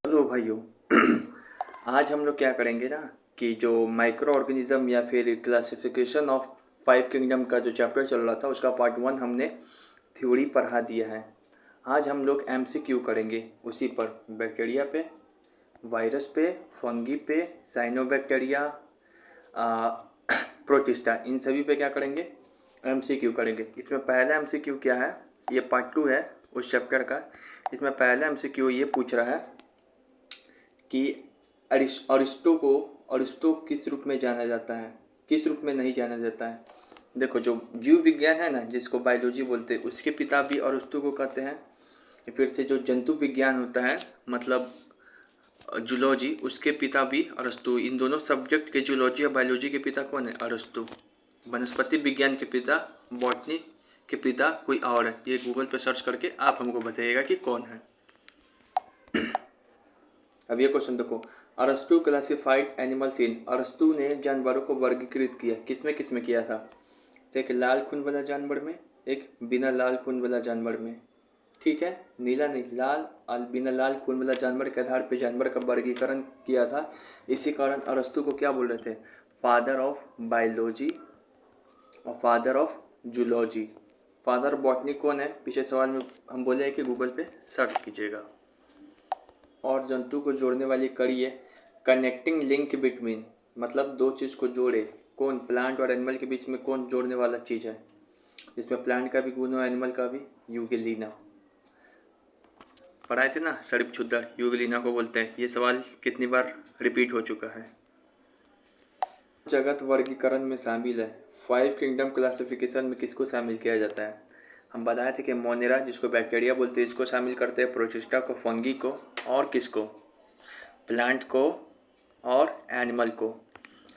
Hello भाइयों। आज हम लोग क्या करेंगे ना कि जो माइक्रो ऑर्गेनिज्म या फिर क्लासिफिकेशन ऑफ फाइव किंगडम का जो चैप्टर चल रहा था उसका पार्ट 1 हमने थ्योरी पढ़ा दिया है। आज हम लोग एमसीक्यू करेंगे उसी पर, बैक्टीरिया पे, वायरस पे, फंगी पे, साइनोबैक्टीरिया, प्रोटिस्टा, इन सभी पे क्या करेंगे, एमसीक्यू करेंगे। इसमें पहला एमसीक्यू क्या है, ये पार्ट 2 है उस चैप्टर का। इसमें पहला एमसीक्यू ये पूछ रहा है कि अरिस्टो किस रूप में जाना जाता है, किस रूप में नहीं जाना जाता है। देखो, जो जीव विज्ञान है ना, जिसको बायोलॉजी बोलते हैं, उसके पिता भी अरिस्टो को कहते हैं। फिर से जो जंतु विज्ञान होता है, मतलब जूलॉजी, उसके पिता भी अरिस्टो। इन दोनों सब्जेक्ट के, जूलॉजी और बायोलॉजी के पिता कौन है? अरिस्टो। वनस्पति विज्ञान के पिता, बॉटनी के पिता कोई और है। ये गूगल पे सर्च करके आप हमको बताइएगा कि कौन है। अब ये क्वेश्चन देखो, अरस्तु क्लासिफाइड एनिमल्स इन, अरस्तु ने जानवरों को वर्गीकृत किया, किसमें किया था? तो एक लाल खून वाला जानवर में, एक बिना लाल खून वाला जानवर में। ठीक है, नीला नहीं, लाल और बिना लाल खून वाला जानवर के आधार पे जानवर का वर्गीकरण किया था। इसी कारण अरस्तु को क्या बोल रहे थे? फादर ऑफ बायोलॉजी और father of zoology. Father botany कौन है? पीछे सवाल में हम बोले हैं कि गूगल पे सर्च कीजिएगा। और जंतु को जोड़ने वाली कड़ी है कनेक्टिंग लिंक बिटवीन, मतलब दो चीज़ को जोड़े। कौन? प्लांट और एनिमल के बीच में कौन जोड़ने वाला चीज़ है? इसमें प्लांट का भी गुण हो, एनिमल का भी। यूगेलिना पढ़ाए थे ना, सड़िप छुद्दर, यूगेलिना को बोलते हैं। ये सवाल कितनी बार रिपीट हो चुका है। जगत वर्गीकरण में शामिल है। फाइव किंगडम क्लासिफिकेशन में किसको शामिल किया जाता है? हम बताए थे कि मोनेरा, जिसको बैक्टीरिया बोलते हैं, इसको शामिल करते हैं, प्रोटिस्टा को, फंगी को, और किसको? प्लांट को और एनिमल को।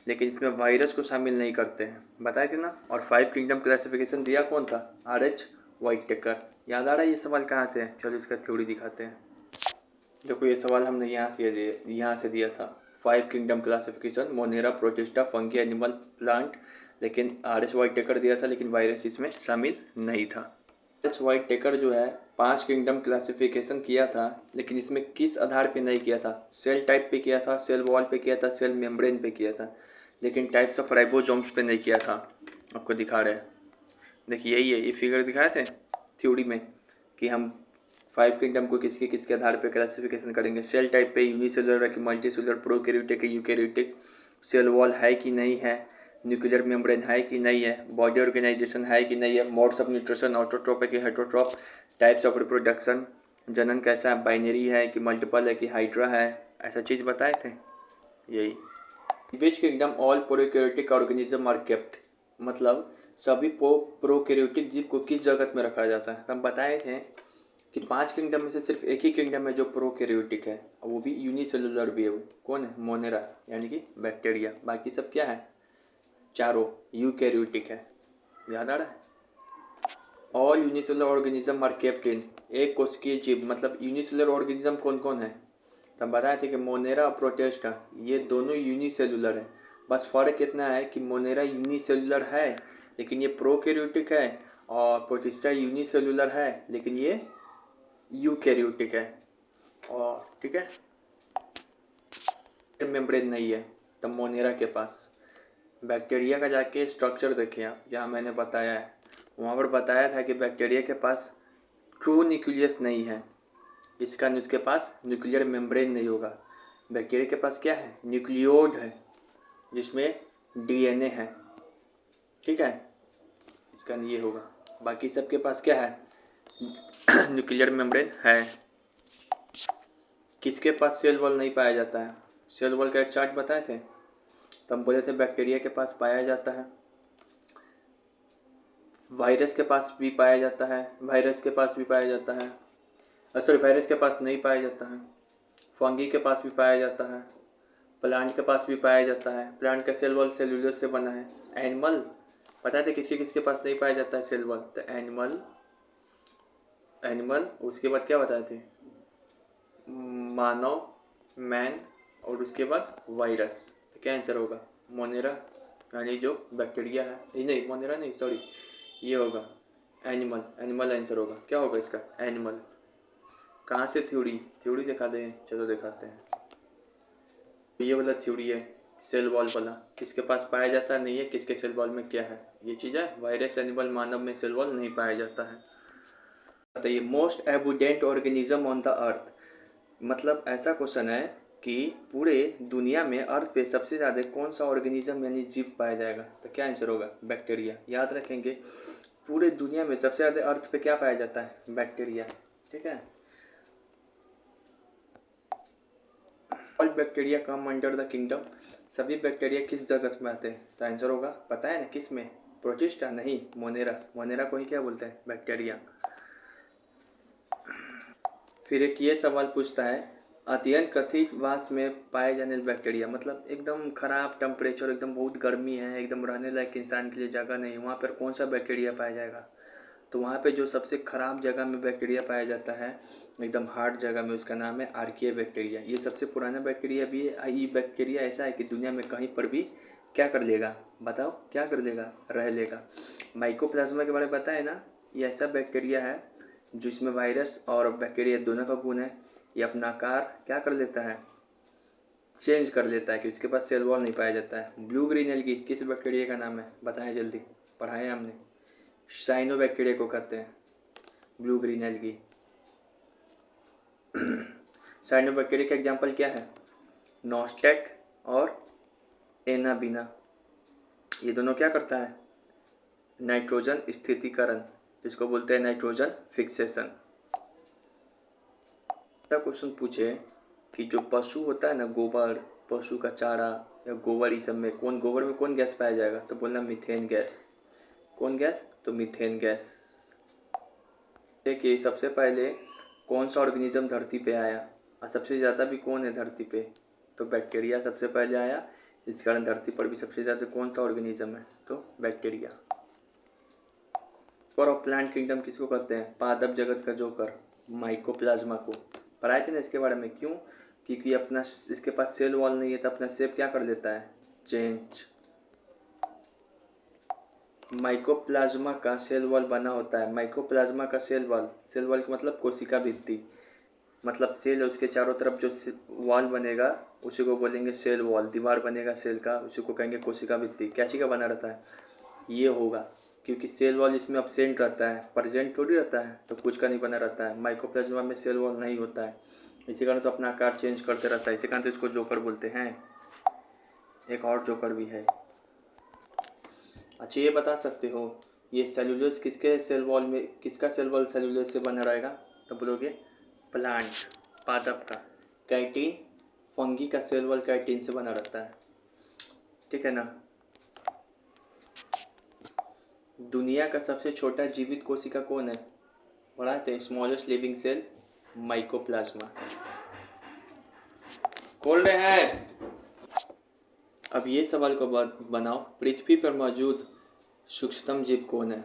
लेकिन इसमें वायरस को शामिल नहीं करते हैं, बताए थे ना। और फाइव किंगडम क्लासिफिकेशन दिया कौन था? आर.एच. व्हाइटेकर। याद आ रहा है ये सवाल कहाँ से है? चलो इसका थ्योरी दिखाते हैं। देखो, ये सवाल हमने यहाँ से दिया था। Five kingdom classification, Monera, protista, fungi, animal, plant. लेकिन आर.एच. व्हाइटेकर दिया था, लेकिन वायरस इसमें शामिल नहीं था। आर.एच. व्हाइटेकर जो है 5 किंगडम क्लासिफिकेशन किया था, लेकिन इसमें किस आधार पे नहीं किया था? सेल टाइप पे किया था, सेल वॉल पे किया था, सेल मेम्ब्रेन पे किया था, लेकिन टाइप्स ऑफ राइबोसोम्स पे नहीं किया था। आपको दिखा रहे हैं, देखिए यही है, ये फिगर दिखाए थे थ्योरी में कि हम फाइव किंगडम को किसके किसके आधार पे क्लासिफिकेशन करेंगे। सेल टाइप पे यूनिसेलुलर है कि मल्टीसेलुलर, प्रोकैरियोटिक है यूकैरियोटिक, सेल वॉल है कि नहीं है, न्यूक्लियर मेम्ब्रेन है कि नहीं है, बॉडी ऑर्गेनाइजेशन है कि नहीं है, मोड्स ऑफ न्यूट्रिशन, ऑटोट्रोप है कि हेटरोट्रोप, टाइप्स ऑफ रिप्रोडक्शन, जनन कैसा है, बाइनरी है कि मल्टीपल है कि हाइड्रा है, ऐसा चीज़ बताए थे। यही which kingdom all prokaryotic organism are kept, मतलब सभी प्रोकैरियोटिक जीव को किस जगत में रखा जाता है? हम बताए थे कि 5 किंगडम में से सिर्फ एक ही किंगडम है जो प्रोकैरियोटिक है, और वो भी यूनिसेलुलर भी है। वो कौन है? मोनेरा, यानी कि बैक्टीरिया। बाकी सब क्या है? चारों यूकैरियोटिक है। याद आ रहा है? All unicellular organism are kept in, एक कोशिकीय जीव, मतलब यूनिसेलुलर ऑर्गेनिज्म कौन कौन है? तो हम बताए थे कि मोनेरा और प्रोटिस्टा ये दोनों यूनिसेलुलर है। बस फ़र्क कितना है कि मोनेरा यूनिसेलुलर है लेकिन ये प्रोकैरियोटिक है, और प्रोटिस्टा यूनिसेलुलर है लेकिन ये यूकैरियोटिक है। और ठीक है, मेम्ब्रेन नहीं है तब मोनेरा के पास। बैक्टीरिया का जाके स्ट्रक्चर देखिए आप, जहाँ मैंने बताया है वहाँ पर बताया था कि बैक्टीरिया के पास ट्रू न्यूक्लियस नहीं है, इसका उसके पास न्यूक्लियर मेम्ब्रेन नहीं होगा। बैक्टीरिया के पास क्या है? न्यूक्लियोड है, जिसमें डीएनए है। ठीक है, इसका ये होगा। बाकी सबके पास क्या है? न्यूक्लियर मेम्ब्रेन है। किसके पास सेल वॉल नहीं पाया जाता है? सेल वॉल का एक चार्ट बताए थे, तो हम बोले थे बैक्टीरिया के पास पाया जाता है, वायरस के पास भी पाया जाता है, वायरस के पास भी पाया जाता है, सॉरी वायरस के पास नहीं पाया जाता है, फंगी के पास भी पाया जाता है, प्लांट के पास भी पाया जाता है। प्लांट का सेल वॉल सेलुलोज से बना है। एनिमल पता थे किसके किसके पास नहीं पाया जाता है सेल वॉल? तो एनिमल उसके बाद क्या बताए थे? मानव, मैन, और उसके बाद वायरस। तो क्या आंसर होगा? मोनेरा, यानी जो बैक्टीरिया है, ये नहीं, मोनेरा नहीं, सॉरी, ये होगा एनिमल। एनिमल आंसर होगा। क्या होगा इसका? एनिमल। कहाँ से थ्योरी थ्योरी दिखा दें, चलो दिखाते हैं। ये वाला थ्योरी है सेल वॉल वाला, किसके पास पाया जाता नहीं है, किसके सेल वॉल में क्या है, ये चीज़ है। वायरस एनिमल मानव में सेल वॉल नहीं पाया जाता है। बताइए most abundant organism on the earth, मतलब ऐसा क्वेश्चन है कि पूरे दुनिया में अर्थ पे सबसे ज़्यादा कौन सा ऑर्गेनिज्म यानी जीव पाया जाएगा, तो क्या आंसर होगा, बैक्टीरिया। याद रखेंगे पूरे दुनिया में सबसे ज़्यादा अर्थ पे क्या पाया जाता है, बैक्टीरिया। ठीक है। All bacteria come under the kingdom, सभी बैक्टीरिया किस जगत में आते हैं, तो आंसर होगा पता है ना किस में, प्रोटिस्टा नहीं, मोनेरा। मोनेरा को ही क्या बोलते हैं, बैक्टीरिया। फिर एक ये सवाल पूछता है अत्यंत कथित वास में पाए जाने वाले बैक्टीरिया, मतलब एकदम ख़राब टेम्परेचर, एकदम बहुत गर्मी है, एकदम रहने लायक इंसान के लिए जगह नहीं, वहाँ पर कौन सा बैक्टीरिया पाया जाएगा, तो वहाँ पे जो सबसे ख़राब जगह में बैक्टीरिया पाया जाता है, एकदम हार्ड जगह में, उसका नाम है आर्किया बैक्टीरिया। ये सबसे पुराना बैक्टीरिया भी है। ये बैक्टीरिया ऐसा है कि दुनिया में कहीं पर भी क्या कर लेगा, बताओ क्या कर लेगा, रह लेगा। माइकोप्लाज्मा के बारे में बताए ना, ये ऐसा बैक्टीरिया है जिसमें वायरस और बैक्टीरिया दोनों का गुण है। ये अपना आकार क्या कर लेता है, चेंज कर लेता है, कि उसके पास सेल वॉल नहीं पाया जाता है। ब्लू ग्रीन एल्गी किस बैक्टीरिया का नाम है, बताएं जल्दी, पढ़ाएं हमने। साइनोबैक्टीरिया को कहते हैं ब्लू ग्रीन एल्गी। साइनोबैक्टीरिया का एग्जाम्पल क्या है, नॉस्टेक और एनाबीना। ये दोनों क्या करता है, नाइट्रोजन स्थितीकरण, जिसको बोलते हैं नाइट्रोजन फिक्सेशन। क्वेश्चन पूछे कि जो पशु होता है ना, गोबर, पशु का चारा या गोबर, इस सब में कौन, गोबर में कौन गैस पाया जाएगा, तो बोलना मीथेन गैस। कौन गैस, तो मीथेन गैस। देखिए सबसे पहले कौन सा ऑर्गेनिज्म धरती पे आया, और सबसे ज़्यादा भी कौन है धरती पे, तो बैक्टीरिया सबसे पहले आया। इस कारण धरती पर भी सबसे ज़्यादा कौन सा ऑर्गेनिज्म है, तो बैक्टीरिया। और प्लांट किंगडम किसको कहते हैं, पादप जगत का जोकर, माइकोप्लाज्मा को। पढ़ाए थे ना इसके बारे में, क्यों, क्योंकि अपना इसके पास सेल वॉल नहीं है, तो अपना शेप क्या कर लेता है, चेंज। माइकोप्लाज्मा का सेल वॉल बना होता है, माइकोप्लाज्मा का सेल वॉल, सेल वॉल का मतलब कोशिका भित्ति, मतलब सेल है उसके चारों तरफ जो वॉल बनेगा उसी को बोलेंगे सेल वॉल। दीवार बनेगा सेल का, उसी को कहेंगे कोशिका भित्ति। क्या चीज़ का बना रहता है, ये होगा, क्योंकि सेल वॉल इसमें अब्सेंट रहता है, प्रेजेंट थोड़ी रहता है, तो कुछ का नहीं बना रहता है। माइकोप्लाज्मा में सेल वॉल नहीं होता है, इसी कारण तो अपना आकार चेंज करते रहता है, इसी कारण तो इसको जोकर बोलते हैं। एक और जोकर भी है। अच्छा ये बता सकते हो ये सेलुलोज किसके सेल वॉल में, किसका सेल वॉल सेलुलोज से बना रहेगा, तो बोलोगे प्लांट, पादप का। कैटिन, फंगी का सेल वॉल कैटिन से बना रहता है, ठीक है ना। दुनिया का सबसे छोटा जीवित कोशिका कौन है, पढ़ाए थे, स्मॉलेस्ट लिविंग सेल, माइकोप्लाज्मा। खोल रहे हैं। अब ये सवाल को बनाओ, पृथ्वी पर मौजूद सूक्ष्मतम जीव कौन है,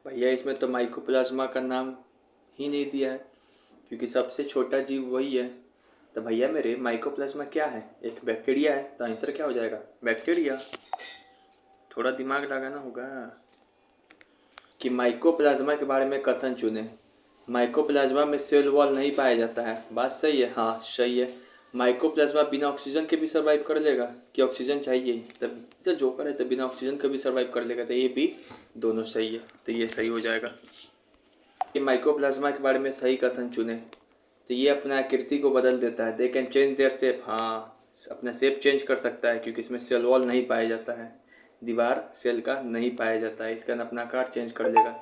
भैया इसमें तो माइकोप्लाज्मा का नाम ही नहीं दिया है, क्योंकि सबसे छोटा जीव वही है। तो भैया मेरे माइकोप्लाज्मा क्या है, एक बैक्टीरिया है, तो आंसर क्या हो जाएगा, बैक्टीरिया। थोड़ा दिमाग लगाना होगा। कि माइकोप्लाज्मा के बारे में कथन चुने, माइकोप्लाज्मा में सेल वॉल नहीं पाया जाता है, बात सही है, हाँ सही है। माइकोप्लाज्मा बिना ऑक्सीजन के भी सर्वाइव कर लेगा, कि ऑक्सीजन चाहिए, तब तो जोकर है, तो बिना ऑक्सीजन के भी सर्वाइव कर लेगा, तो ये भी दोनों सही है, तो ये सही हो जाएगा। कि माइकोप्लाज्मा के बारे में सही कथन चुने, तो ये अपना आकृति को बदल देता है, they can change their shape, हाँ अपना शेप चेंज कर सकता है, क्योंकि इसमें सेल वॉल नहीं पाया जाता है, दीवार सेल का नहीं पाया जाता है, इसका अपना आकार चेंज कर लेगा।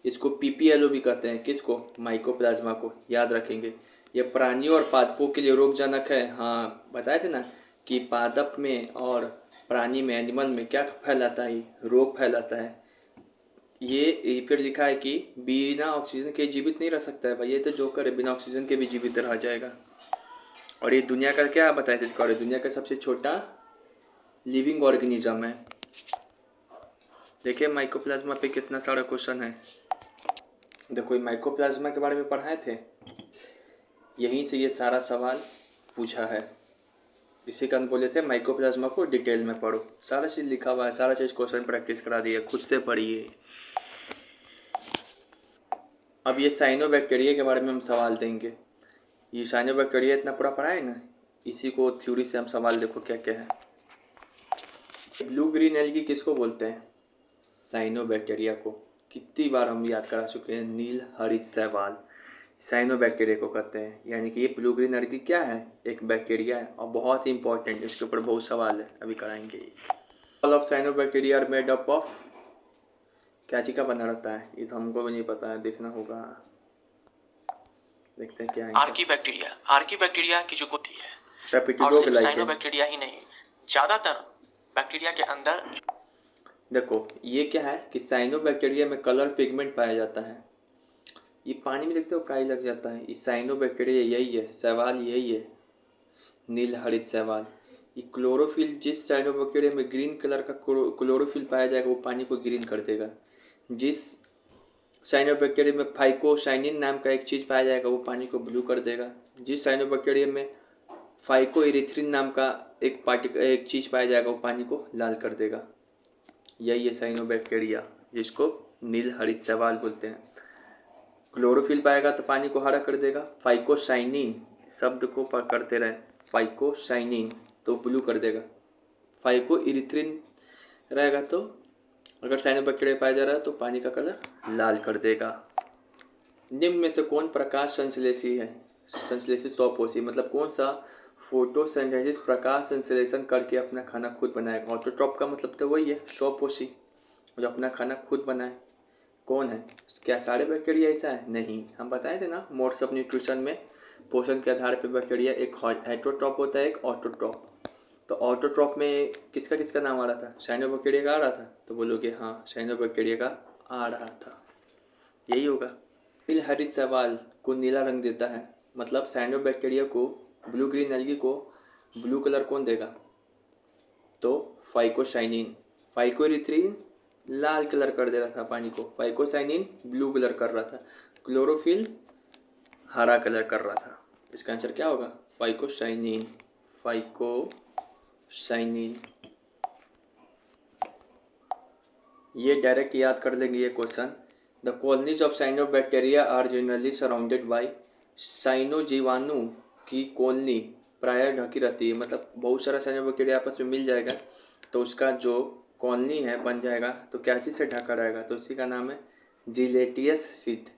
इसको पीपीएलओ भी कहते हैं, किसको, माइकोप्लाज्मा को, याद रखेंगे। ये प्राणियों और पादपों के लिए रोगजनक है, हाँ बताए थे ना कि पादप में और प्राणी में, एनिमल में क्या फैलाता है, रोग फैलाता है। ये फिर लिखा है कि बिना ऑक्सीजन के जीवित नहीं रह सकता है, भाई ये तो जोकर है, बिना ऑक्सीजन के भी जीवित रह जाएगा। और ये दुनिया का क्या बताए थे इसका, और दुनिया का सबसे छोटा लिविंग ऑर्गेनिज्म है। देखिए माइकोप्लाज्मा पे कितना सारा क्वेश्चन है, देखो माइकोप्लाज्मा के बारे में पढ़ाए थे, यहीं से ये सारा सवाल पूछा है। इसी कारण बोले थे माइकोप्लाज्मा को डिटेल में पढ़ो, सारा चीज़ लिखा हुआ है, सारा चीज़ क्वेश्चन प्रैक्टिस करा दिए, खुद से पढ़िए। अब ये साइनोबैक्टीरिया के बारे में हम सवाल देंगे। ये साइनोबैक्टीरिया इतना पूरा पढ़ा है ना, इसी को थ्योरी से हम सवाल देखो क्या क्या है। ब्लू ग्रीन एल्गी किसको बोलते हैं? साइनोबैक्टीरिया को। कितनी बार हम याद करा चुके हैं, नील हरित शैवाल साइनोबैक्टीरिया को कहते हैं। यानी कि ये ब्लू ग्रीन एल्गी क्या है? एक बैक्टीरिया है और बहुत ही इंपॉर्टेंट, इसके ऊपर बहुत सवाल है, अभी कराएंगे। All of cyanobacteria are made up of, क्या चीज का बना रहता है? ये तो हमको भी नहीं पता है, देखना होगा। देखते हैं क्या है। आर्कीबैक्टीरिया की जो होती है, और सिर्फ साइनोबैक्टीरिया ही नहीं, ज्यादातर बैक्टीरिया के अंदर। देखो ये क्या है कि साइनोबैक्टीरिया में कलर पिगमेंट पाया जाता है। ये पानी में देखते हो काई लग जाता है, ये साइनोबैक्टीरिया यही है, शैवाल यही है, नील हरित शैवाल। ये क्लोरोफिल, जिस साइनोबैक्टीरिया में ग्रीन कलर का क्लोरोफिल पाया जाएगा वो पानी को ग्रीन कर देगा। जिस साइनोबैक्टीरिया में फाइकोसाइनिन नाम का एक चीज़ पाया जाएगा वो पानी को ब्लू कर देगा। जिस साइनोबैक्टीरिया में फाइकोइरिथ्रिन नाम का एक चीज़ पाया जाएगा वो पानी को लाल कर देगा। यही है साइनोबैक्टीरिया, जिसको नील हरित शैवाल बोलते हैं। क्लोरोफिल पाएगा तो पानी को हरा कर देगा। फाइकोसाइनिन शब्द को पकड़ते रहे, फाइकोसाइनिन तो ब्लू कर देगा। फाइकोइरिथ्रिन रहेगा तो अगर साइनोबैक्टीरिया पाया जा रहा है तो पानी का कलर लाल कर देगा। निम्न में से कौन प्रकाश संश्लेषी है? संश्लेषी स्वपोषी मतलब कौन सा फोटोसिंथेसिस, प्रकाश संश्लेषण करके अपना खाना खुद बनाएगा। ऑटोट्रॉप का मतलब तो वही है, स्वपोषी, जो अपना खाना खुद बनाए। कौन है? क्या सारे बैक्टीरिया ऐसा है? नहीं, हम बताए थे ना मोड्स ऑफ न्यूट्रिशन में, पोषण के आधार पर बैक्टीरिया एक हेटरोट्रॉप होता है, एक ऑटोट्रॉप। तो ऑटोट्रॉप में किसका किसका नाम आ रहा था? साइनोबैक्टीरिया का आ रहा था, तो बोलोगे हाँ साइनोबैक्टीरिया का आ रहा था, यही होगा। नील हरित शैवाल को नीला रंग देता है, मतलब साइनोबैक्टीरिया को, ब्लू ग्रीन एल्गी को ब्लू कलर कौन देगा? तो फाइकोसाइनिन। फाइकोइरिथ्रिन लाल कलर कर दे रहा था पानी को, फाइकोसाइनिन ब्लू कलर कर रहा था, क्लोरोफिल हरा कलर कर रहा था। इसका आंसर क्या होगा? फाइकोसाइनिन। फाइकोसाइनिन। ये डायरेक्ट याद कर लेंगे ये question. The colonies of cyanobacteria are generally surrounded by, साइनोजीवाणु की कॉलोनी प्रायः ढकी रहती है, मतलब बहुत सारा साइनोबैक्टीरिया आपस में मिल जाएगा तो उसका जो कॉलोनी है बन जाएगा, तो क्या चीज़ से ढका रहेगा? तो उसी का नाम है जिलेटियस सीट,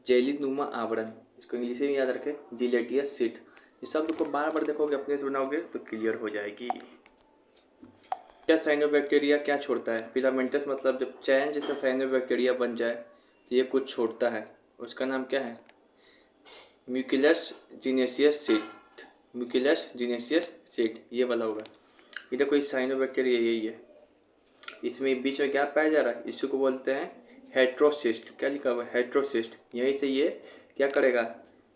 जेली नुमा आवरण। इसको इंग्लिश में याद रखें, जिलेटियस सीट। इस शब्द को बार बार देखोगे, अपने से बनाओगे तो क्लियर हो जाएगी। क्या साइनोबैक्टीरिया क्या छोड़ता है? फिलामेंटस मतलब जब चैन जैसा साइनोबैक्टीरिया बन जाए तो ये कुछ छोड़ता है, उसका नाम क्या है? म्यूकिलस जिनेसियस सीट। म्यूकिलस जिनेसियस सीट ये वाला होगा। ये देखो इस साइनोबैक्टीरिया यही है, इसमें बीच में गैप पाया जा रहा है, इसी को बोलते हैं हेट्रोसिस्ट। क्या लिखा हुआ है? हेट्रोसिस्ट। यहीं से ये क्या करेगा?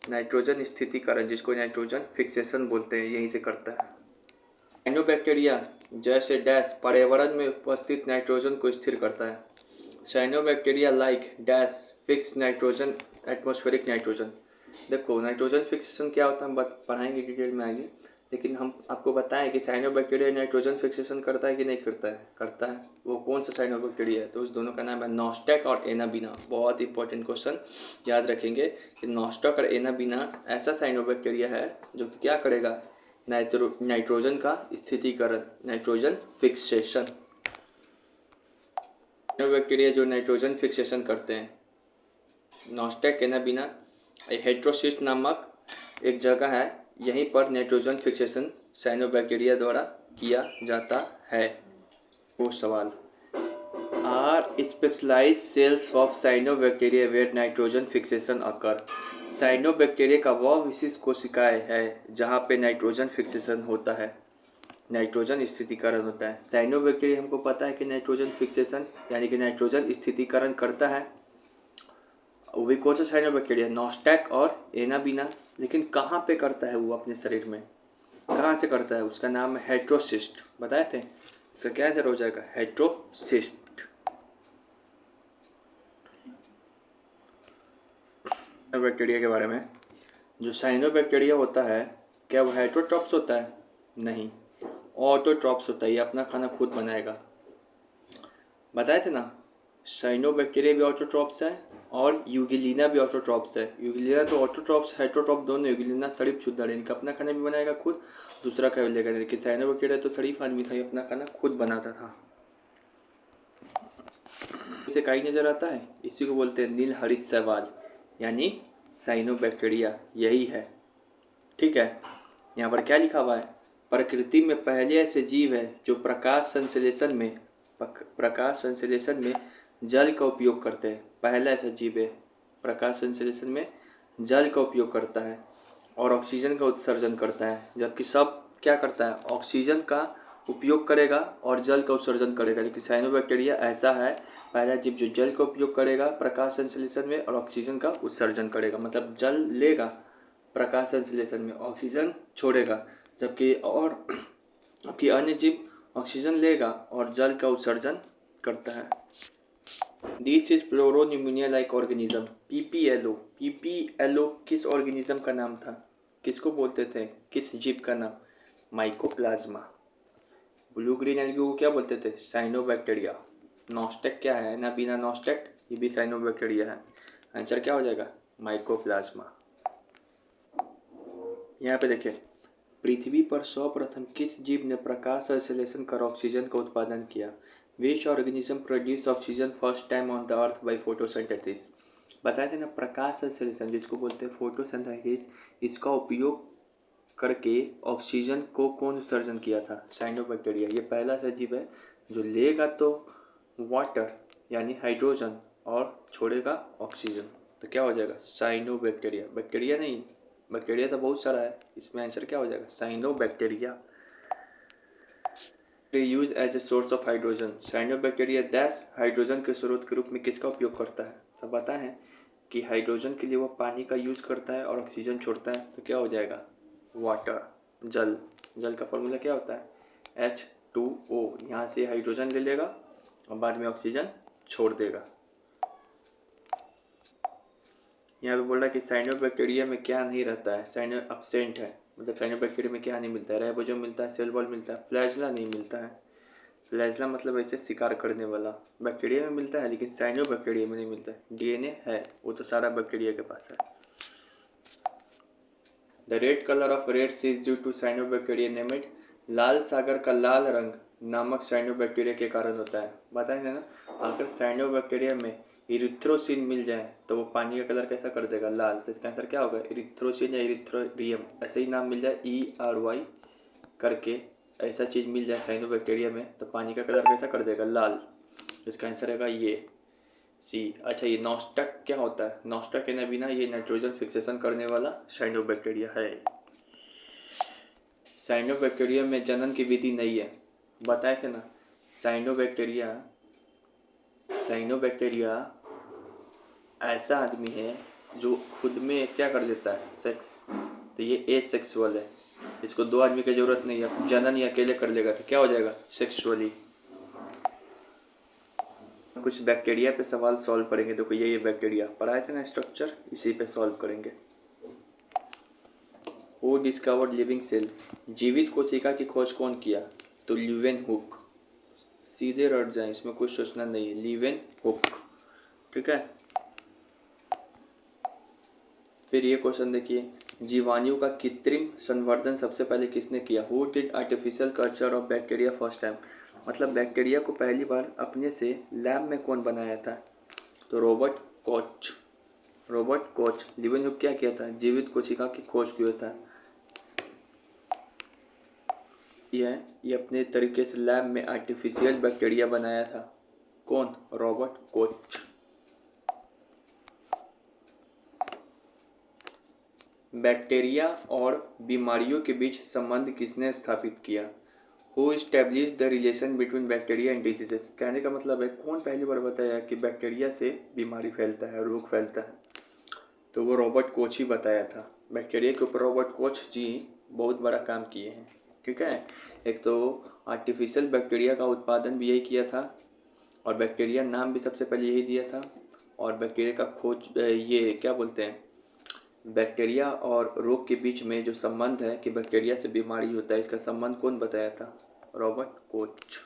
नाइट्रोजन स्थितीकरण, जिसको नाइट्रोजन फिक्सेशन बोलते हैं, यहीं से करता है। साइनोबैक्टीरिया जैसे डैश पर्यावरण में उपस्थित नाइट्रोजन को स्थिर करता है। Cyanobacteria like dash fix nitrogen, atmospheric nitrogen. देखो नाइट्रोजन फिक्सेशन क्या होता है हम पढ़ाएंगे डिटेल में आगे, लेकिन हम आपको बताएं कि साइनोबैक्टीरिया नाइट्रोजन फिक्सेशन करता है कि नहीं करता है? करता है। वो कौन सा साइनोबैक्टीरिया है? तो उस दोनों का नाम है नॉस्टैक और एनाबीना। बहुत इंपॉर्टेंट क्वेश्चन, याद रखेंगे कि नॉस्टैक और एनाबीना ऐसा साइनोबैक्टीरिया है जो कि क्या करेगा? नाइट्रोजन का स्थितीकरण, नाइट्रोजन फिक्सेशन। बैक्टीरिया जो नाइट्रोजन फिक्सेशन करते हैं, नॉस्टैक एनाबीना हेट्रोसिस्ट नामक एक जगह है, यहीं पर नाइट्रोजन फिक्सेशन साइनोबैक्टीरिया द्वारा किया जाता है। वो सवाल, are specialised cells of cyanobacteria where nitrogen fixation occur. Cyanobacteria का वह विशेष कोशिकाएं है जहाँ पे नाइट्रोजन फिक्सेशन होता है, नाइट्रोजन स्थितीकरण होता है। साइनोबैक्टीरिया हमको पता है कि नाइट्रोजन फिक्सेशन यानी कि नाइट्रोजन स्थितीकरण करता है, वो भी कौन सा साइनोबैक्टीरिया? नॉस्टैक और एनाबीना। लेकिन कहाँ पे करता है वो अपने शरीर में, कहाँ से करता है? उसका नाम है हेट्रोसिस्ट, बताए थे। इसका क्या आंसर हो जाएगा? हेट्रोसिस्ट। बैक्टीरिया के बारे में, जो साइनोबैक्टीरिया होता है क्या वो हेटरोट्रॉप्स होता है? नहीं, ऑटोट्रॉप्स होता है। ये अपना खाना खुद बनाएगा, बताए थे ना। साइनोबैक्टीरिया भी ऑटोट्रॉप्स है और यूगिलिना भी ऑटोट्रॉप्स है। यूगिलिना तो ऑटोट्रॉप्स हेटरोट्रॉप दोनों। यूगिलिना शरीफ शुद्ध है, इनका अपना खाना भी बनाएगा खुद, दूसरा खा लेगा। लेकिन साइनोबैक्टीरिया तो शरीफ आदमी था, ये अपना खाना खुद बनाता था। इसे काई नजर आता है, इसी को बोलते हैं नील हरित शैवाल, यानी साइनोबैक्टीरिया यही है। ठीक है, यहाँ पर क्या लिखा हुआ है? प्रकृति में पहले ऐसे जीव है जो प्रकाश संश्लेषण में जल का उपयोग करते हैं। पहला ऐसा जीव है प्रकाश संश्लेषण में जल का उपयोग करता है और ऑक्सीजन का उत्सर्जन करता है। जबकि सब क्या करता है? ऑक्सीजन का उपयोग करेगा और जल का उत्सर्जन करेगा। लेकिन साइनोबैक्टीरिया ऐसा है पहला जीव जो जल का उपयोग करेगा प्रकाश संश्लेषण में और ऑक्सीजन का उत्सर्जन करेगा। मतलब जल लेगा प्रकाश संश्लेषण में, ऑक्सीजन छोड़ेगा। जबकि अन्य जीव ऑक्सीजन लेगा और जल का उत्सर्जन करता है। This is pleuropneumonia like organism. PPLO किस ऑर्गेनिज्म का नाम था? किसको बोलते थे? किस जीव का नाम? माइकोप्लाज्मा। ब्लू ग्रीन एल्गी को क्या बोलते थे? साइनोबैक्टीरिया। नॉस्टेक क्या है ना? बिना नॉस्टेक ये भी साइनोबैक्टीरिया है। आंसर क्या हो जाएगा? माइकोप्लाज्मा। यहाँ पे देखिए, पृथ्वी पर सर्वप्रथम किस जीव ने प्रकाश संश्लेषण कर ऑक्सीजन का उत्पादन किया? Which organism produce oxygen first time on the earth by photosynthesis? बताए थे ना, प्रकाश संश्लेषण जिसको बोलते हैं फोटोसिंथेसिस, इसका उपयोग करके ऑक्सीजन को कौन उत्सर्जन किया था? साइनोबैक्टीरिया। ये पहला सा जीव है जो लेगा तो वाटर यानी हाइड्रोजन और छोड़ेगा ऑक्सीजन। तो क्या हो जाएगा? साइनोबैक्टीरिया। बैक्टीरिया नहीं, बैक्टीरिया तो बहुत सारा है, इसमें आंसर क्या हो जाएगा? Cyanobacteria. Use as a source of hydrogen. Cyanobacteria dash hydrogen के स्रोत के रूप में किसका उपयोग करता है? तो पता है कि हाइड्रोजन के लिए वो पानी का यूज करता है और ऑक्सीजन छोड़ता है। तो क्या हो जाएगा? वाटर, जल। जल का फॉर्मूला क्या होता है? H2O। यहाँ से हाइड्रोजन ले लेगा और बाद में ऑक्सीजन छोड़ देगा। यहाँ पे बोल रहा है कि साइनोबैक्टीरिया में क्या नहीं रहता है? साइनो एब्सेंट है, मतलब साइनोबैक्टीरिया में क्या नहीं मिलता है? राइबोसोम मिलता है, सेल वॉल मिलता है, फ्लैजला नहीं मिलता है। फ्लैजला मतलब ऐसे शिकार करने वाला बैक्टीरिया में मिलता है, लेकिन साइनोबैक्टीरिया में नहीं मिलता है। डीएनए है, वो तो सारा बैक्टीरिया के पास है। The red colour of red sea is due to cyanobacteria named. लाल सागर का लाल रंग नामक साइनोबैक्टीरिया के कारण होता है। बताएंगे ना, अगर साइनोबैक्टीरिया में इरिथ्रोसिन मिल जाए तो वो पानी का कलर कैसा कर देगा? लाल। तो इसका आंसर क्या होगा? इरिथ्रोसिन या इरिथ्रोरियम, ऐसे ही नाम मिल जाए ERY करके, ऐसा चीज़ मिल जाए साइनोबैक्टीरिया में तो पानी का कलर कैसा कर देगा? लाल। इसका आंसर रहेगा ये सी। अच्छा, ये नॉस्टेक क्या होता है? नॉस्टेक के बिना ये नाइट्रोजन फिक्सेशन करने वाला साइनोबैक्टीरिया है। साइनोबैक्टीरिया में जनन की विधि नहीं है। बताए थे ना, साइनोबैक्टीरिया ऐसा आदमी है जो खुद में क्या कर देता है? सेक्स। तो ये एसेक्सुअल है, इसको दो आदमी की जरूरत नहीं है, जनन ये अकेले कर लेगा। तो क्या हो जाएगा? सेक्सुअली। कुछ बैक्टीरिया पे सवाल सॉल्व करेंगे। देखो ये बैक्टीरिया पढ़ाए थे ना स्ट्रक्चर, इसी पे सॉल्व करेंगे। Who discovered living cell? जीवित कोशिका की खोज कौन किया? तो लीवेनहुक। सीधे रट जाए, इसमें कुछ सोचना नहीं है, लीवेनहुक। ठीक है, फिर ये क्वेश्चन देखिए, जीवाणु का कृत्रिम संवर्धन सबसे पहले किसने किया? Who did artificial culture of bacteria first time? मतलब बैक्टीरिया को पहली बार अपने से लैब में कौन बनाया था? तो रॉबर्ट कोच। लीवेनहुक क्या किया था? जीवित कोशिका की खोज किया था। ये अपने तरीके से लैब में आर्टिफिशियल बैक्टीरिया बनाया था। कौन? Robert Koch. बैक्टीरिया और बीमारियों के बीच संबंध किसने स्थापित किया? Who established the relation between bacteria and diseases? कहने का मतलब है कौन पहली बार बताया कि बैक्टीरिया से बीमारी फैलता है, रोग फैलता है? तो वो रॉबर्ट कोच ही बताया था। बैक्टीरिया के ऊपर रॉबर्ट कोच जी बहुत बड़ा काम किए हैं। ठीक है, एक तो आर्टिफिशियल बैक्टीरिया का उत्पादन भी यही किया था और बैक्टीरिया नाम भी सबसे पहले यही दिया था। और बैक्टीरिया का खोज, ये क्या बोलते हैं, बैक्टीरिया और रोग के बीच में जो संबंध है कि बैक्टीरिया से बीमारी होता है, इसका संबंध कौन बताया था? Robert Koch.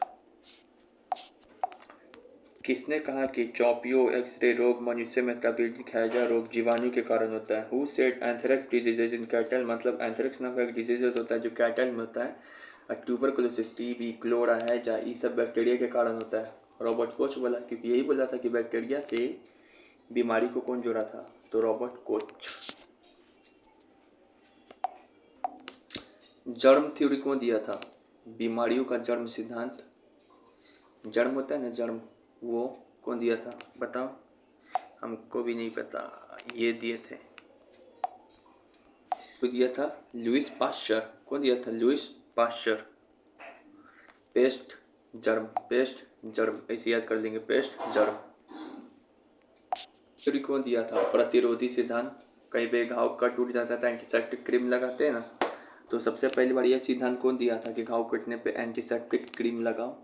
किसने कहा कि चौपियो एक्सरे रोग मनुष्य में तपेदिक हैजा रोग जीवाणु के कारण होता है? Who said anthrax diseases in cattle, मतलब एंथ्रेक्स नाम का एक डिजीजेज होता है जो कैटल में होता है। ट्यूबरकुलोसिस, टीबी, क्लोरा हैजा, ये सब बैक्टीरिया के कारण होता है। रॉबर्ट कोच बोला, क्योंकि यही बोला था कि बैक्टीरिया से बीमारी को कौन जोड़ा था? तो रॉबर्ट कोच। जर्म थ्योरी कौन दिया था? बीमारियों का जर्म सिद्धांत, जर्म होता है ना जर्म, वो कौन दिया था? बताओ। हमको भी नहीं पता, ये दिए थे। तो दिया था लुइस पाश्चर। कौन दिया था? Louis Pasteur. Pest germ, pest germ, ऐसे याद कर लेंगे, पेस्ट जर्म। थ्योरी कौन दिया था? प्रतिरोधी सिद्धांत। कई बार घाव कट टूट जाता था, एंटीसेप्टिक क्रीम लगाते हैं ना, तो सबसे पहली बार यह सिद्धांत कौन दिया था कि घाव कटने पे एंटीसेप्टिक क्रीम लगाओ?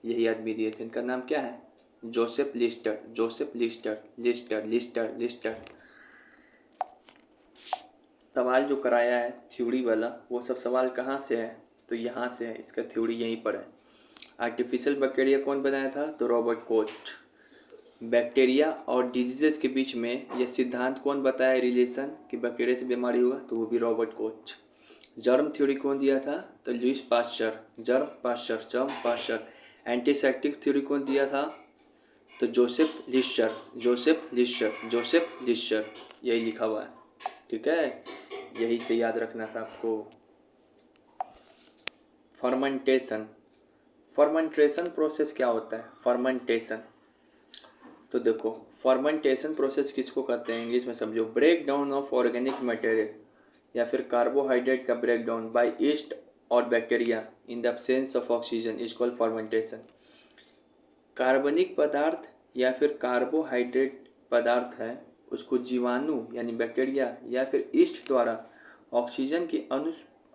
यही आदमी दिए थे। इनका नाम क्या है? Joseph Lister, Joseph Lister, Lister Lister Lister. सवाल जो कराया है थ्योरी वाला, वो सब सवाल कहाँ से है? तो यहाँ से है, इसका थ्योरी यहीं पर है। आर्टिफिशियल बैक्टीरिया कौन बनाया था? तो रॉबर्ट कोच। बैक्टीरिया और डिजीजेस के बीच में यह सिद्धांत कौन बताया रिलेशन कि बैक्टीरिया से बीमारी होगा? तो वो भी रॉबर्ट कोच। जर्म थ्योरी कौन दिया था? तो Louis Pasteur, germ Pasteur, germ Pasteur. Antiseptic theory कौन दिया था? तो Joseph Lister, Joseph Lister, Joseph Lister, यही लिखा हुआ है। ठीक है, यही से याद रखना था आपको। फर्मेंटेशन, फर्मेंटेशन प्रोसेस क्या होता है? फर्मेंटेशन, तो देखो फर्मेंटेशन प्रोसेस किसको कहते हैं इंग्लिश में समझो। Break down of organic material या फिर कार्बोहाइड्रेट का ब्रेक डाउन बाय ईस्ट और bacteria in the absence of oxygen is called fermentation. कार्बनिक पदार्थ या फिर कार्बोहाइड्रेट पदार्थ है, उसको जीवाणु यानी बैक्टीरिया या फिर ईस्ट द्वारा ऑक्सीजन की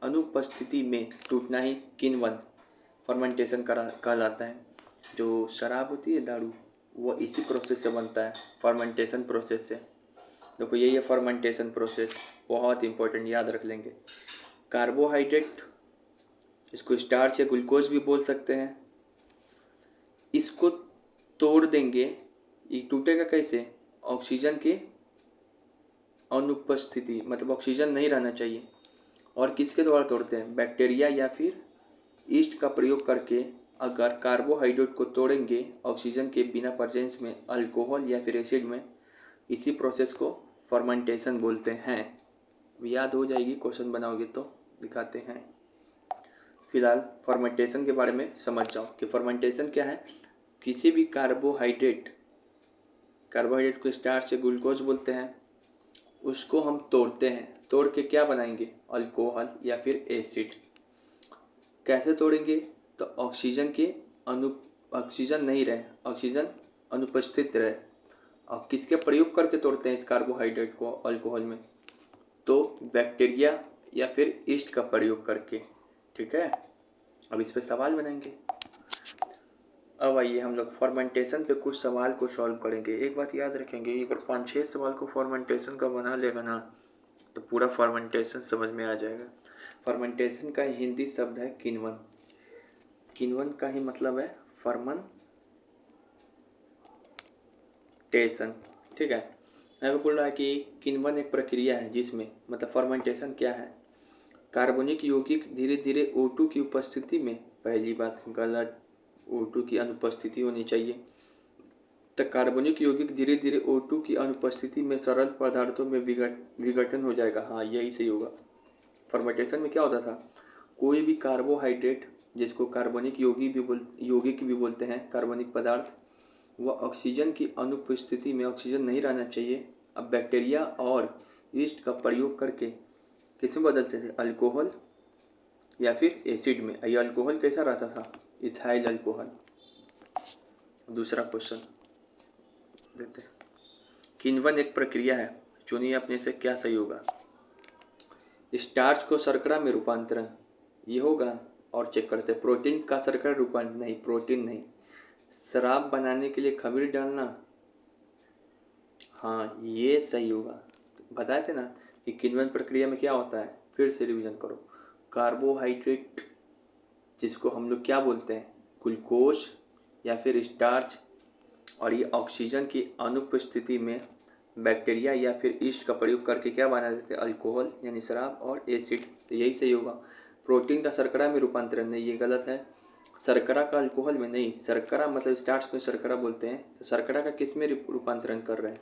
अनुपस्थिति में टूटना ही किण्वन फर्मेंटेशन कहलाता है। जो शराब होती है दारू, वो इसी प्रोसेस से बनता है, फर्मेंटेशन प्रोसेस से। देखो यही है फर्मेंटेशन प्रोसेस, बहुत इंपॉर्टेंट, याद रख लेंगे। कार्बोहाइड्रेट, इसको स्टार्च या ग्लूकोज भी बोल सकते हैं, इसको तोड़ देंगे, ये टूटेगा कैसे? ऑक्सीजन की अनुपस्थिति, मतलब ऑक्सीजन नहीं रहना चाहिए। और किसके द्वारा तोड़ते हैं? बैक्टीरिया या फिर ईस्ट का प्रयोग करके। अगर कार्बोहाइड्रेट को तोड़ेंगे ऑक्सीजन के बिना प्रेजेंस में अल्कोहल या फिर एसिड में, इसी प्रोसेस को फर्मेंटेशन बोलते हैं। याद हो जाएगी, क्वेश्चन बनाओगे तो दिखाते हैं। फिलहाल फर्मेंटेशन के बारे में समझ जाओ कि फर्मेंटेशन क्या है। किसी भी कार्बोहाइड्रेट को स्टार्च से ग्लूकोज बोलते हैं, उसको हम तोड़ते हैं, तोड़ के क्या बनाएंगे? अल्कोहल या फिर एसिड। कैसे तोड़ेंगे? तो ऑक्सीजन नहीं रहे, ऑक्सीजन अनुपस्थित रहे। और किसके प्रयोग करके तोड़ते हैं इस कार्बोहाइड्रेट को अल्कोहल में? तो बैक्टीरिया या फिर ईस्ट का प्रयोग करके। ठीक है, अब इस पे सवाल बनाएंगे। अब आइए हम लोग फर्मेंटेशन पे कुछ सवाल को सॉल्व करेंगे। एक बात याद रखेंगे, अगर 5-6 सवाल को फर्मेंटेशन का बना लेगा ना, तो पूरा फर्मेंटेशन समझ में आ जाएगा। फर्मेंटेशन का हिंदी शब्द है किण्वन। किण्वन का ही मतलब है फर्मेंटेशन। ठीक है, मैं बोल रहा है कि किण्वन एक प्रक्रिया है जिसमें, मतलब फर्मेंटेशन क्या है? कार्बनिक यौगिक धीरे धीरे O2 की उपस्थिति में, पहली बात गलत, O2 की अनुपस्थिति होनी चाहिए। तो कार्बनिक यौगिक धीरे धीरे O2 की अनुपस्थिति में सरल पदार्थों में विघटन हो जाएगा। हाँ, यही सही होगा। फर्मेंटेशन में क्या होता था? कोई भी कार्बोहाइड्रेट, जिसको कार्बनिक यौगिक भी बोलते हैं, कार्बनिक पदार्थ, वह ऑक्सीजन की अनुपस्थिति में, ऑक्सीजन नहीं रहना चाहिए, अब बैक्टीरिया और ईस्ट का प्रयोग करके किसमें बदलते थे? अल्कोहल या फिर एसिड में। ये अल्कोहल कैसा रहता था? Ethyl alcohol. दूसरा क्वेश्चन देते हैं। किण्वन एक प्रक्रिया है, चुनिए अपने से क्या सही होगा। स्टार्च को शर्करा में रूपांतरण, ये होगा। और चेक करते हैं, प्रोटीन का शर्करा रूपांतरण, नहीं, प्रोटीन नहीं। शराब बनाने के लिए खमीर डालना, हाँ ये सही होगा। बताए थे ना कि किण्वन प्रक्रिया में क्या होता है, फिर से रिवीजन करो। कार्बोहाइड्रेट, जिसको हम लोग क्या बोलते हैं? ग्लूकोज या फिर स्टार्च, और ये ऑक्सीजन की अनुपस्थिति में बैक्टीरिया या फिर ईस्ट का प्रयोग करके क्या बना देते हैं, अल्कोहल यानी शराब और एसिड। तो यही सही होगा। प्रोटीन का शर्करा में रूपांतरण नहीं, ये गलत है। शर्करा का अल्कोहल में नहीं, शर्करा मतलब स्टार्च को शर्करा बोलते हैं, तो शर्करा का किस में रूपांतरण कर रहे हैं,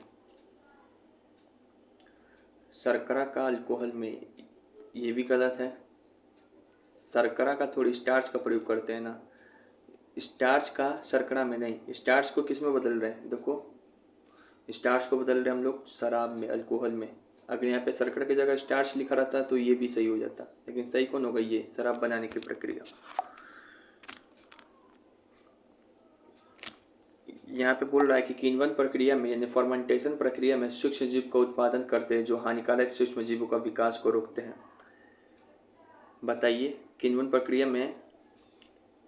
शर्करा का अल्कोहल में, ये भी गलत है। शर्करा का थोड़ी स्टार्च का प्रयोग करते हैं ना, स्टार्च का शर्करा में नहीं। स्टार्च को किस में बदल रहे हैं, देखो स्टार्च को बदल रहे हैं हम लोग शराब में, अल्कोहल में। अगर यहाँ पे शर्करा की जगह स्टार्च लिखा रहता तो ये भी सही हो जाता, लेकिन सही कौन होगा, ये शराब बनाने की प्रक्रिया। यहाँ पे बोल रहा है कि किण्वन प्रक्रिया में यानी फर्मेंटेशन प्रक्रिया में सूक्ष्म जीव का उत्पादन करते हैं जो हानिकारक सूक्ष्म जीवों का विकास को रोकते हैं। बताइए किण्वन प्रक्रिया में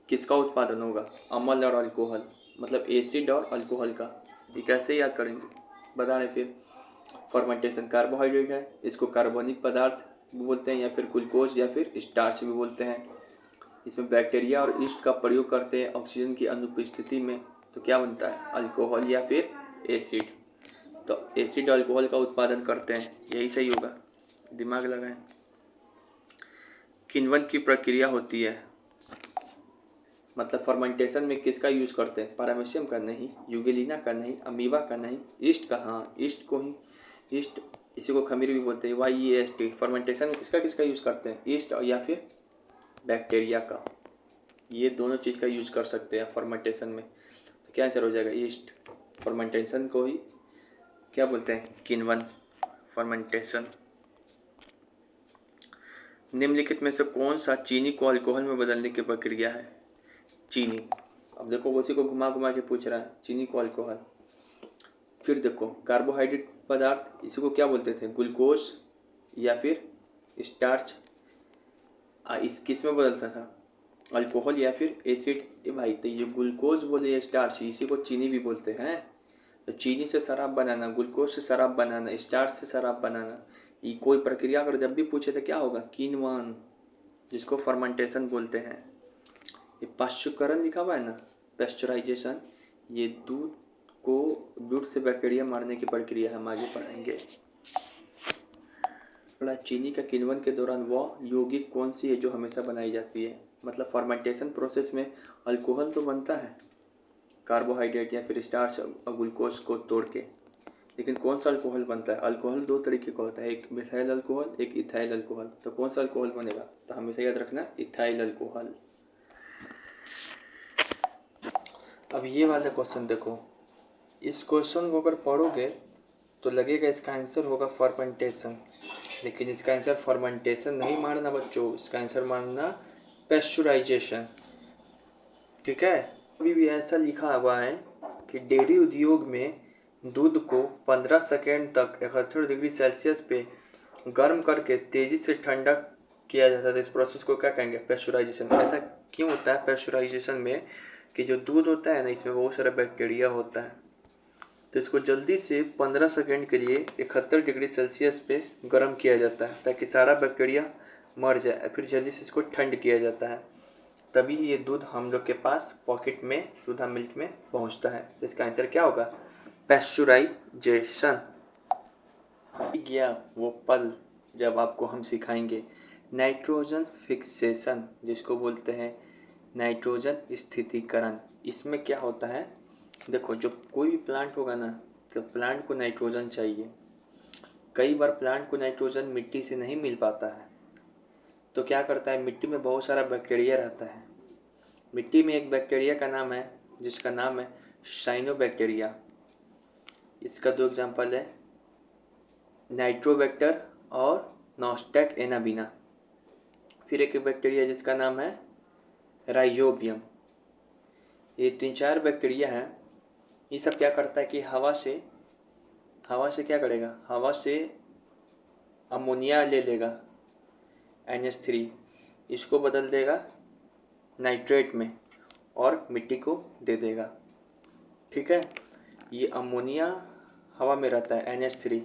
किसका उत्पादन होगा, अम्ल और अल्कोहल, मतलब एसिड और अल्कोहल का। ये कैसे याद करेंगे, बता रहे फिर। फर्मेंटेशन कार्बोहाइड्रेट है, इसको कार्बनिक पदार्थ भी बोलते हैं या फिर ग्लूकोज या फिर स्टार्च भी बोलते हैं। इसमें बैक्टीरिया और ईस्ट का प्रयोग करते हैं ऑक्सीजन की अनुपस्थिति में, तो क्या बनता है, अल्कोहल या फिर एसिड। तो एसिड अल्कोहल का उत्पादन करते हैं, यही सही होगा, दिमाग लगाएं। किण्वन की प्रक्रिया होती है, मतलब फर्मेंटेशन में किसका यूज़ करते हैं, पैरामीशियम का नहीं, यूगेलिना का नहीं, अमीबा का नहीं, ईस्ट का, हाँ ईस्ट को ही, ईस्ट इसी को खमीर भी बोलते हैं, YEST। फर्मेंटेशन में किसका किसका यूज़ करते हैं, ईस्ट या फिर बैक्टीरिया का, ये दोनों चीज़ का यूज़ कर सकते हैं फर्मेंटेशन में। तो क्या आंसर हो जाएगा, ईस्ट। फर्मेंटेशन को ही क्या बोलते हैं, किण्वन फर्मेंटेशन। निम्नलिखित में से कौन सा चीनी को अल्कोहल में बदलने की प्रक्रिया है, चीनी। अब देखो उसी को घुमा घुमा के पूछ रहा है, चीनी को अल्कोहल। फिर देखो कार्बोहाइड्रेट पदार्थ, इसी को क्या बोलते थे, ग्लूकोज या फिर स्टार्च, इस किस में बदलता था, अल्कोहल या फिर एसिड। ए भाई, तो ये ग्लूकोज बोले या स्टार्च, इसी को चीनी भी बोलते हैं। तो चीनी से शराब बनाना, ग्लूकोज से शराब बनाना, स्टार्च से शराब बनाना, ये कोई प्रक्रिया अगर जब भी पूछे तो क्या होगा, किण्वन, जिसको फर्मेंटेशन बोलते हैं। ये पाश्चुकरण लिखा हुआ है ना, पेस्चराइजेशन, ये दूध से बैक्टीरिया मारने की प्रक्रिया हम आगे पढ़ेंगे। थोड़ा चीनी का किण्वन के दौरान वह यौगिक कौन सी है जो हमेशा बनाई जाती है, मतलब फर्मेंटेशन प्रोसेस में अल्कोहल तो बनता है कार्बोहाइड्रेट या फिर स्टार्च और ग्लूकोज को तोड़ के, लेकिन कौन सा अल्कोहल बनता है, अल्कोहल दो तरीके का होता है, एक मिथाइल अल्कोहल, एक इथाइल अल्कोहल। तो कौन सा अल्कोहल बनेगा, तो हमेशा याद रखना इथाइल अल्कोहल। अब ये वाला क्वेश्चन देखो, इस क्वेश्चन को अगर पढ़ोगे तो लगेगा इसका आंसर होगा फर्मेंटेशन, लेकिन इसका आंसर फर्मेंटेशन नहीं मारना बच्चों, इसका आंसर मारना पेस्चराइजेशन। ठीक है, अभी भी ऐसा लिखा हुआ है कि डेयरी उद्योग में दूध को 15 सेकेंड तक 71 डिग्री सेल्सियस पे गर्म करके तेज़ी से ठंडा किया जाता है। इस प्रोसेस को क्या कहेंगे, पेस्चराइजेशन। ऐसा क्यों होता है पेस्चराइजेशन में, कि जो दूध होता है ना, इसमें बहुत सारा बैक्टीरिया होता है, तो इसको जल्दी से 15 सेकेंड के लिए 71 डिग्री सेल्सियस पे गर्म किया जाता है ताकि सारा बैक्टीरिया मर जाए, फिर जल्दी से इसको ठंड किया जाता है, तभी ये दूध हम लोग के पास पॉकेट में सुधा मिल्क में पहुंचता है। तो इसका आंसर क्या होगा, पेस्चराइजेशन। गया वो पल जब आपको हम सिखाएंगे नाइट्रोजन फिक्सेशन, जिसको बोलते हैं नाइट्रोजन स्थितीकरण। इसमें क्या होता है, देखो जो कोई भी प्लांट होगा ना, तो प्लांट को नाइट्रोजन चाहिए। कई बार प्लांट को नाइट्रोजन मिट्टी से नहीं मिल पाता है, तो क्या करता है, मिट्टी में बहुत सारा बैक्टीरिया रहता है। मिट्टी में एक बैक्टीरिया का नाम है, जिसका नाम है साइनोबैक्टीरिया। इसका दो एग्जाम्पल है, नाइट्रोबैक्टर और नॉस्टैक एनाबिना। फिर एक बैक्टीरिया जिसका नाम है राइजोबियम। ये 3-4 बैक्टीरिया हैं। ये सब क्या करता है कि हवा से क्या करेगा, हवा से अमोनिया ले लेगा NH3, इसको बदल देगा नाइट्रेट में और मिट्टी को दे देगा। ठीक है, ये अमोनिया हवा में रहता है NH3,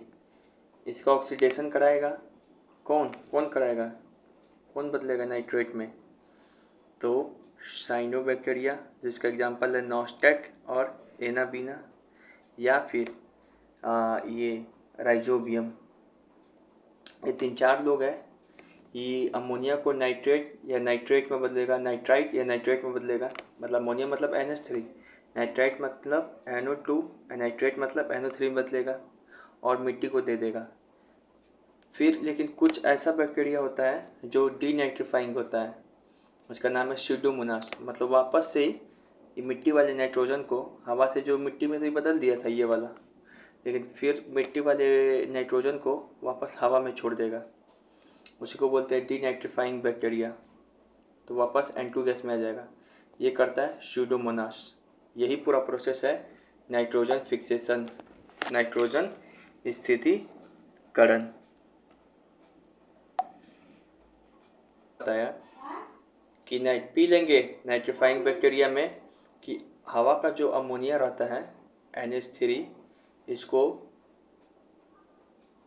इसका ऑक्सीडेशन कराएगा कौन कराएगा, कौन बदलेगा नाइट्रेट में, तो साइनोबैक्टीरिया, जिसका एग्जांपल है नॉस्टैक और एनाबिना। या फिर ये राइजोबियम। ये 3-4 लोग हैं। ये अमोनिया को नाइट्रेट या नाइट्रेट में बदलेगा, नाइट्राइट या नाइट्रेट में बदलेगा। मतलब अमोनिया मतलब NH3, नाइट्राइट मतलब NO2, नाइट्रेट मतलब NO3 में बदलेगा और मिट्टी को दे देगा। फिर लेकिन कुछ ऐसा बैक्टीरिया होता है जो डीनाइट्रीफाइंग होता है, उसका नाम है स्यूडोमोनास। मतलब वापस से ये मिट्टी वाले नाइट्रोजन को हवा से, जो मिट्टी में तो बदल दिया था ये वाला, लेकिन फिर मिट्टी वाले नाइट्रोजन को वापस हवा में छोड़ देगा। उसी को बोलते हैं डीनाइट्रीफाइंग बैक्टीरिया। तो वापस N2 गैस में आ जाएगा। ये करता है स्यूडोमोनास। यही पूरा प्रोसेस है नाइट्रोजन फिक्सेशन, नाइट्रोजन स्थितीकरण। बताया कि पी लेंगे नाइट्रीफाइंग बैक्टीरिया में कि हवा का जो अमोनिया रहता है NH3, इसको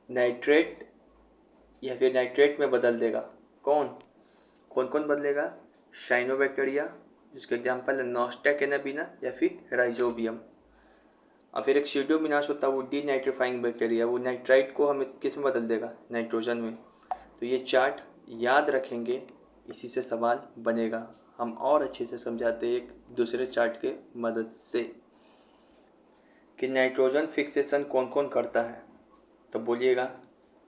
नाइट्रेट या फिर नाइट्रेट में बदल देगा। कौन कौन बदलेगा? साइनोबैक्टीरिया, जिसके एग्जाम्पल है नॉस्टा कैनाबिना या फिर राइजोबियम। और फिर एक स्यूडोमोनास होता है, वो डीनाइट्रीफाइंग बैक्टीरिया, वो नाइट्राइट को हमें किस में बदल देगा? नाइट्रोजन में। तो ये चार्ट याद रखेंगे, इसी से सवाल बनेगा। हम और अच्छे से समझाते हैं एक दूसरे चार्ट के मदद से कि नाइट्रोजन फिक्सेशन कौन कौन करता है। तो बोलिएगा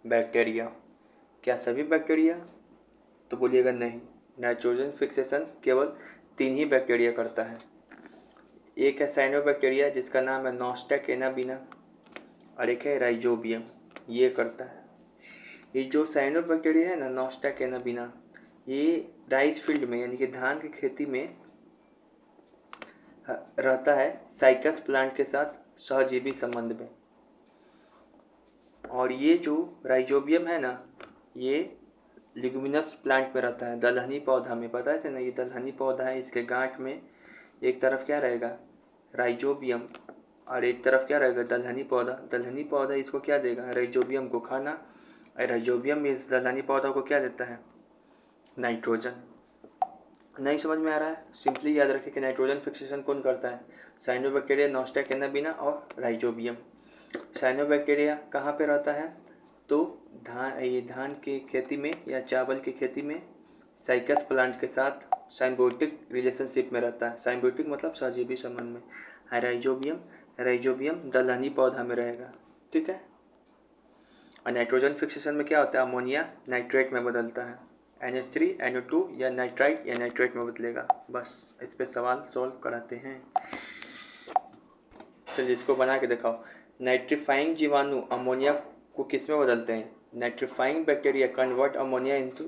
बैक्टीरिया। क्या सभी बैक्टीरिया? तो बोलिएगा नहीं, नाइट्रोजन फिक्सेशन केवल 3 ही बैक्टीरिया करता है। एक है साइनोबैक्टीरिया जिसका नाम है नॉस्टा कैनाबिना, और एक है राइजोबियम, ये करता है। ये जो साइनोबैक्टीरिया है ना, नॉस्टा कैनाबिना, ये राइस फील्ड में यानी कि धान की खेती में रहता है साइकस प्लांट के साथ सहजीवी संबंध में। और ये जो राइजोबियम है ना, ये लिग्यूमिनस प्लांट में रहता है, दलहनी पौधा में। पता है ना, ये दलहनी पौधा है। इसके गांठ में एक तरफ क्या रहेगा? राइजोबियम, और एक तरफ क्या रहेगा? दलहनी पौधा। दलहनी पौधा इसको क्या देगा? राइजोबियम को खाना। और राइजोबियम इस दलहनी पौधा को क्या देता है? नाइट्रोजन। नहीं समझ में आ रहा है? सिंपली याद रखें कि नाइट्रोजन फिक्सेशन कौन करता है? साइनोबैक्टीरिया, नॉस्टा कैनाबिना और राइजोबियम। साइनोबैक्टीरिया कहाँ पे रहता है? तो धान की खेती में या चावल की खेती में साइकस प्लांट के साथ साइम्बियोटिक रिलेशनशिप में रहता है। साइम्बियोटिक मतलब सहजीवी संबंध में। राइजोबियम दलहनी पौधा में रहेगा। ठीक है। और नाइट्रोजन फिक्सेशन में क्या होता है? अमोनिया नाइट्रेट में बदलता है, NH3 NO2 या नाइट्राइट या नाइट्रेट में बदलेगा। बस इस पे सवाल सॉल्व कराते हैं। चलिए इसको बना के दिखाओ। नाइट्रीफाइंग जीवाणु अमोनिया को किस में बदलते हैं? Nitrifying bacteria convert ammonia into,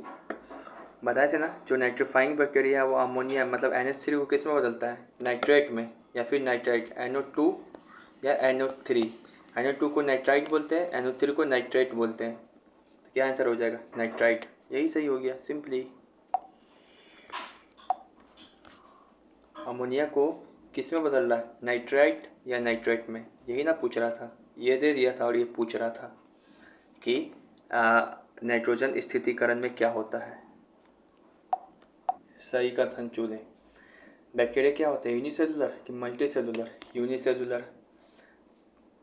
बताए थे ना, जो नाइट्रीफाइंग बैक्टीरिया है वो अमोनिया मतलब NH3 को किस में बदलता है? नाइट्रेट में या फिर नाइट्राइट, NO2 या NO3। NO2 को नाइट्राइट बोलते हैं, NO3 को नाइट्रेट बोलते हैं। तो क्या आंसर हो जाएगा? नाइट्राइट। यही सही हो गया सिंपली। अमोनिया को किस में बदल रहा है? नाइट्राइट या नाइट्रेट में। यही ना पूछ रहा था, ये दे दिया था और ये पूछ रहा था कि नाइट्रोजन स्थितीकरण में क्या होता है। सही कथन चुने। बैक्टीरिया क्या होता है? यूनिसेलुलर कि मल्टी सेलुलर? यूनिसेलुलर।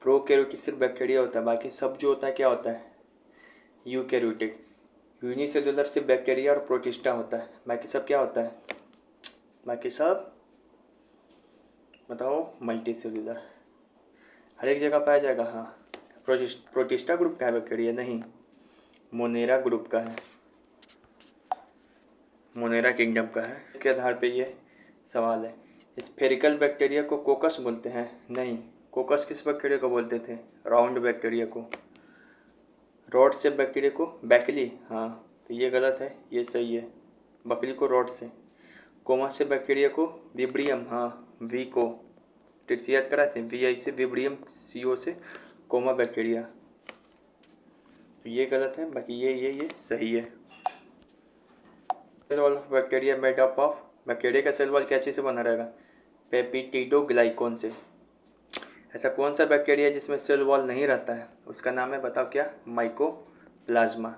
प्रोकैरियोटिक सिर्फ बैक्टीरिया होता है, बाकी सब जो होता है क्या होता है? यूकैरियोटिक। यूनिसेलुलर सिर्फ बैक्टीरिया और प्रोटिस्टा होता है, बाकी सब क्या होता है? बाकी सब बताओ? Multi cellular. हर एक जगह पाया जाएगा। हाँ, प्रोटिस्टा ग्रुप का है बैक्टीरिया? नहीं, मोनेरा ग्रुप का है, मोनेरा किंगडम का है। के आधार पे ये सवाल है। स्फेरिकल बैक्टीरिया को कोकस बोलते हैं? नहीं। कोकस किस बैक्टीरिया को बोलते थे? राउंड बैक्टीरिया को। रॉड से बैक्टीरिया को बैकली? हाँ, तो ये गलत है, ये सही है। बकली को रॉड से। कोमा से बैक्टीरिया को विब्रियम? हाँ, वी को ठीक से याद कराते हैं, VI से विब्रियम, CO से कोमा बैक्टीरिया। तो ये गलत है, बाकी ये सही है। Cell wall of bacteria made up of, bacteria का सेल वॉल क्या चीज़ से बना रहेगा? पेप्टिडोग्लाइकॉन से। ऐसा कौन सा बैक्टीरिया जिसमें सेल वॉल नहीं रहता है? उसका नाम है, बताओ क्या? माइकोप्लाज्मा।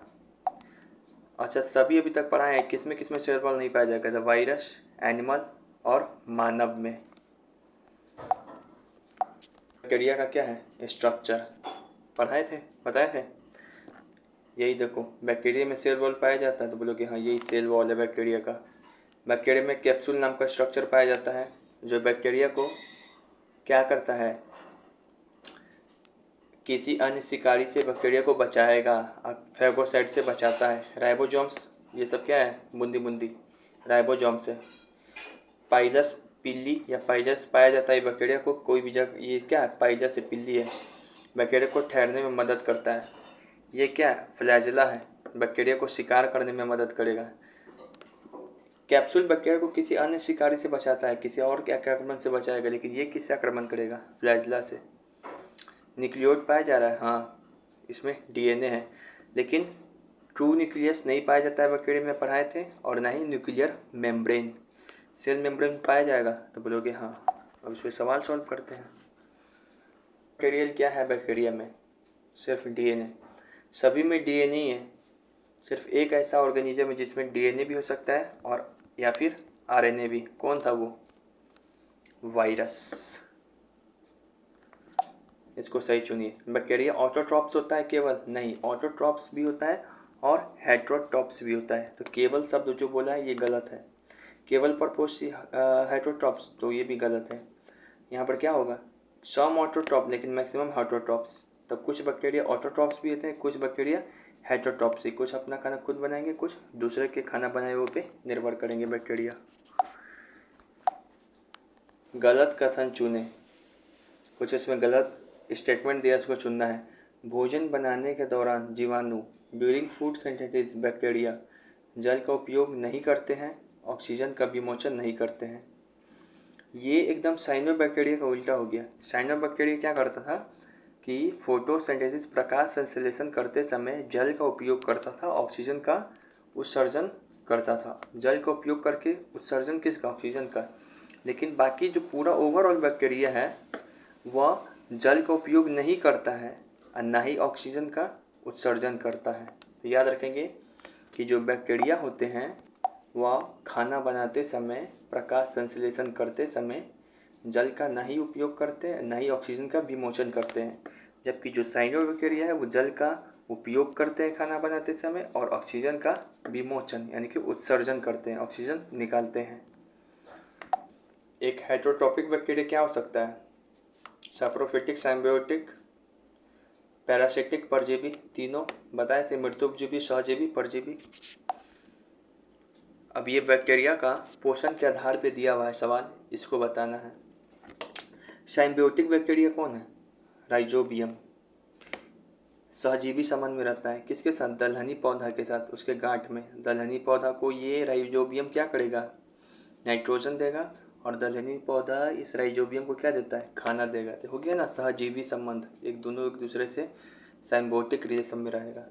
अच्छा, सभी अभी तक पढ़ा है, किस में सेल वॉल नहीं पाया जाएगा? द वायरस, एनिमल और मानव में। बैक्टीरिया का क्या है स्ट्रक्चर, पढ़ाए थे, बताए थे। यही देखो, बैक्टीरिया में सेल वॉल पाया जाता है, तो बोलोगे हाँ यही सेल वॉल है बैक्टीरिया का। बैक्टीरिया में कैप्सूल नाम का स्ट्रक्चर पाया जाता है जो बैक्टीरिया को क्या करता है, किसी अन्य शिकारी से बैक्टीरिया को बचाएगा, फैगोसाइट से बचाता है। राइबोसोम्स, ये सब क्या है, बूंदी बूंदी राइबोसोम्स है। पाइलस पिल्ली या पाइलस पाया जाता है बैक्टीरिया को कोई भी जगह, ये क्या है पाइलस से पिल्ली है, बैक्टीरिया को ठहरने में मदद करता है। ये क्या है फ्लैजेला है, बैक्टीरिया को शिकार करने में मदद करेगा। कैप्सूल बैक्टीरिया को किसी अन्य शिकारी से बचाता है, किसी और के आक्रमण से बचाएगा, लेकिन ये किससे आक्रमण करेगा, फ्लैजेला से। न्यूक्लियोइड पाया जा रहा है, हाँ इसमें डीएनए है, लेकिन ट्रू न्यूक्लियस नहीं पाया जाता है बैक्टीरिया में, पढ़ाए थे। और ना ही न्यूक्लियर मेम्ब्रेन, सेल मेम्ब्रेन पाया जाएगा, तो बोलोगे हाँ। अब इस पर सवाल सॉल्व करते हैं। मटेरियल क्या है बैक्टीरिया में, सिर्फ डीएनए, सभी में डीएनए ही है। सिर्फ एक ऐसा ऑर्गेनिज्म है जिसमें डीएनए भी हो सकता है और या फिर आरएनए भी, कौन था वो, वायरस। इसको सही चुनिए। बैक्टीरिया ऑटोट्रॉप्स होता है केवल, नहीं, ऑटोट्रॉप्स भी होता है और हेट्रोट्रॉप्स भी होता है। तो केवल शब्द जो बोला है ये गलत है, केवल परपोज हेट्रोट्रॉप्स, तो ये भी गलत है। यहाँ पर क्या होगा, सम ऑटोट्रॉप लेकिन मैक्सिमम हेट्रोट्रॉप्स। तो कुछ बैक्टीरिया ऑटोट्रॉप्स भी होते हैं, कुछ बैक्टीरिया हेट्रोट्रॉप्स ही, कुछ अपना खाना खुद बनाएंगे, कुछ दूसरे के खाना बनाए हुए पे निर्भर करेंगे बैक्टीरिया। गलत कथन चुने, कुछ इसमें गलत स्टेटमेंट दिया, उसको चुनना है। भोजन बनाने के दौरान जीवाणु, ड्यूरिंग फूड सिंथेसिस बैक्टीरिया जल का उपयोग नहीं करते हैं, ऑक्सीजन का विमोचन नहीं करते हैं। ये एकदम साइनोबैक्टीरिया का उल्टा हो गया। साइनोबैक्टीरिया क्या करता था कि फोटोसिंथेसिस प्रकाश संश्लेषण करते समय जल का उपयोग करता था, ऑक्सीजन का उत्सर्जन करता था। जल का उपयोग करके उत्सर्जन किसका, ऑक्सीजन का। लेकिन बाकी जो पूरा ओवरऑल बैक्टीरिया है वह जल का उपयोग नहीं करता है और ना ही ऑक्सीजन का उत्सर्जन करता है। तो याद रखेंगे कि जो बैक्टीरिया होते हैं वह खाना बनाते समय, प्रकाश संश्लेषण करते समय जल का ना ही उपयोग करते हैं, ना ही ऑक्सीजन का विमोचन करते हैं। जबकि जो साइनोबैक्टीरिया है वो जल का उपयोग करते हैं खाना बनाते समय और ऑक्सीजन का विमोचन यानी कि उत्सर्जन करते हैं, ऑक्सीजन निकालते हैं। एक हेट्रोट्रॉपिक बैक्टीरिया क्या हो सकता है, सैप्रोफिटिक, साइम्बियोटिक, पैरासिटिक, परजीवी, तीनों बताए थे, मृत्युपजीवी, सहजीवी, परजीवी। अब ये बैक्टीरिया का पोषण के आधार पे दिया हुआ है सवाल, इसको बताना है। साइम्बियोटिक बैक्टीरिया कौन है, राइजोबियम। सहजीवी संबंध में रहता है किसके साथ, दलहनी पौधा के साथ, उसके गांठ में। दलहनी पौधा को ये राइजोबियम क्या करेगा, नाइट्रोजन देगा, और दलहनी पौधा इस राइजोबियम को क्या देता है, खाना देगा। तो हो गया ना सहजीवी संबंध, एक दोनों एक दूसरे से साइम्बियोटिक रिलेशन में रहेगा।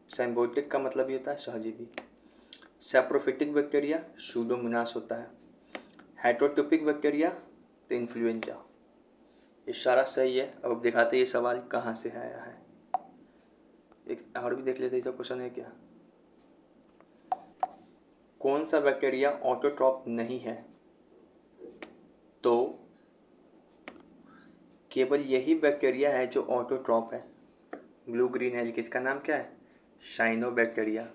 साइम्बियोटिक का मतलब ये होता है सहजीवी। सैप्रोफिटिक बैक्टीरिया सूडोमोनास होता है। हेट्रोट्रोपिक बैक्टीरिया तो इन्फ्लुएंजा। इशारा सही है। अब दिखाते ये सवाल कहाँ से आया है, एक और भी देख लेते हैं। क्वेश्चन है क्या, कौन सा बैक्टीरिया ऑटोट्रॉप नहीं है, तो केवल यही बैक्टीरिया है जो ऑटोट्रॉप है। ब्लू ग्रीन एल्गी, इसका नाम क्या है, साइनोबैक्टीरिया।